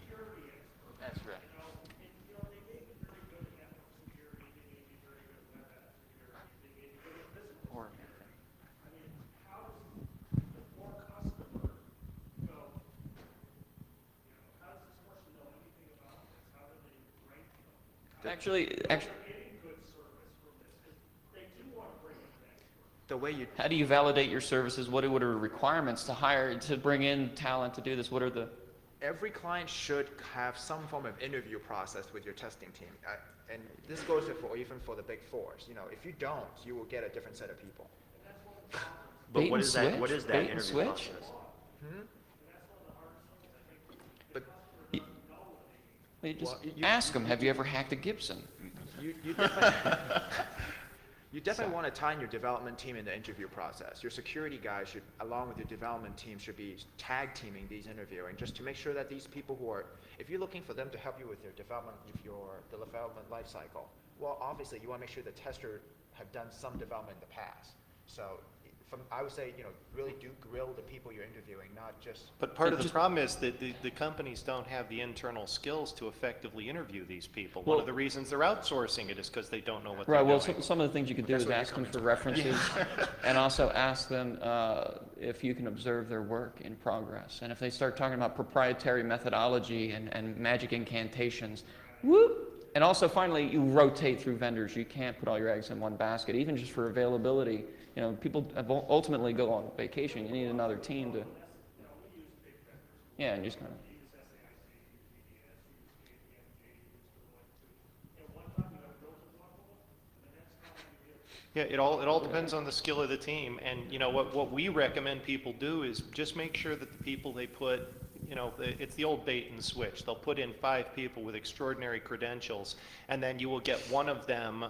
Security expert, That's right. they may be very good at network security, they may be very good at web app security, they may be good at physical Or- security. I mean, how does the poor customer go, how does this person know anything about this? How do they rank them? Actually, Getting good service from this, because they do want to bring in an expert. The way you how do you validate your services? What are requirements to hire, to bring in talent to do this? What are the? every client should have some form of interview process with your testing team. And this goes for even for the big fours. If you don't, you will get a different set of people. But Bait what and is that? switch? What is that Bait and interview switch? process? But You just Well, ask them, have you ever hacked a Gibson? you definitely, you definitely want to tie in your development team in the interview process. Your security guys should, along with your development team, should be tag teaming these interviewing just to make sure that these people who are, if you're looking for them to help you with your development, the development life cycle, well, obviously you want to make sure the tester have done some development in the past. So I would say, really do grill the people you're interviewing, not just. But part of the problem is that the companies don't have the internal skills to effectively interview these people. One Well- of the reasons they're outsourcing it is because they don't know what Right, they're well, doing. some of the things you could do That's is what you're ask them coming for to. references, and also ask them if you can observe their work in progress. And if they start talking about proprietary methodology and magic incantations, whoop! And also, finally, you rotate through vendors. You can't put all your eggs in one basket, even just for availability. People ultimately go on vacation. You need another team to, yeah, and just kind of. Yeah, it all depends on the skill of the team, and what we recommend people do is just make sure that the people they put, it's the old bait and switch. They'll put in 5 people with extraordinary credentials, and then you will get one of them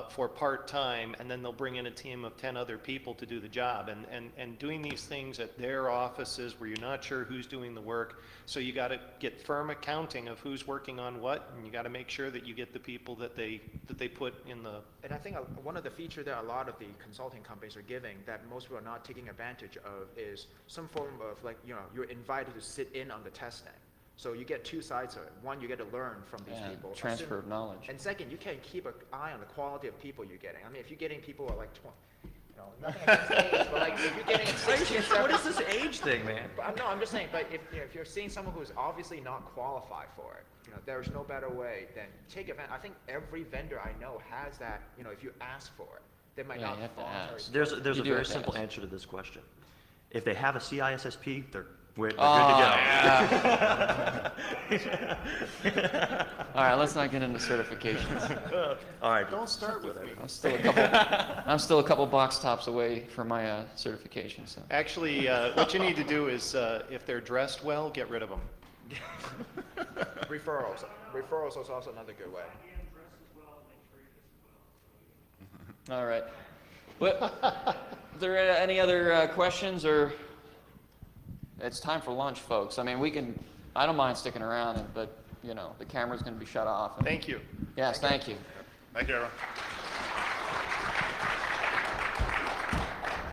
for part-time, and then they'll bring in a team of 10 other people to do the job, and doing these things at their offices where you're not sure who's doing the work, so you got to get firm accounting of who's working on what, and you got to make sure that you get the people that they put in the. And I think one of the features that a lot of the consulting companies are giving that most people are not taking advantage of is some form of you're invited to sit in on the testing. So you get 2 sides of it. One, you get to learn from these Yeah, people. transfer of knowledge. And second, you can keep an eye on the quality of people you're getting. I mean, if you're getting people who are like 20, nothing against age, but if you're getting 60 and 70. What is this age thing, man? No, I'm just saying, but if you're seeing someone who's obviously not qualified for it, there's no better way than take advantage. I think every vendor I know has that, if you ask for it, they might Yeah, not you have to voluntarily. ask. There's You a do very have to simple ask. answer to this question. If they have a CISSP, they're good to go. All right, let's not get into certifications. All right. Don't start with me. I'm still a couple box tops away from my certification. So. Actually, what you need to do is, if they're dressed well, get rid of them. Referrals is also another good way. And dress as well and make sure All right. But, are there any other questions, or? It's time for lunch, folks. I mean, I don't mind sticking around, but, you know, the camera's going to be shut off. Thank you. Yes, thank you. Thank you, everyone.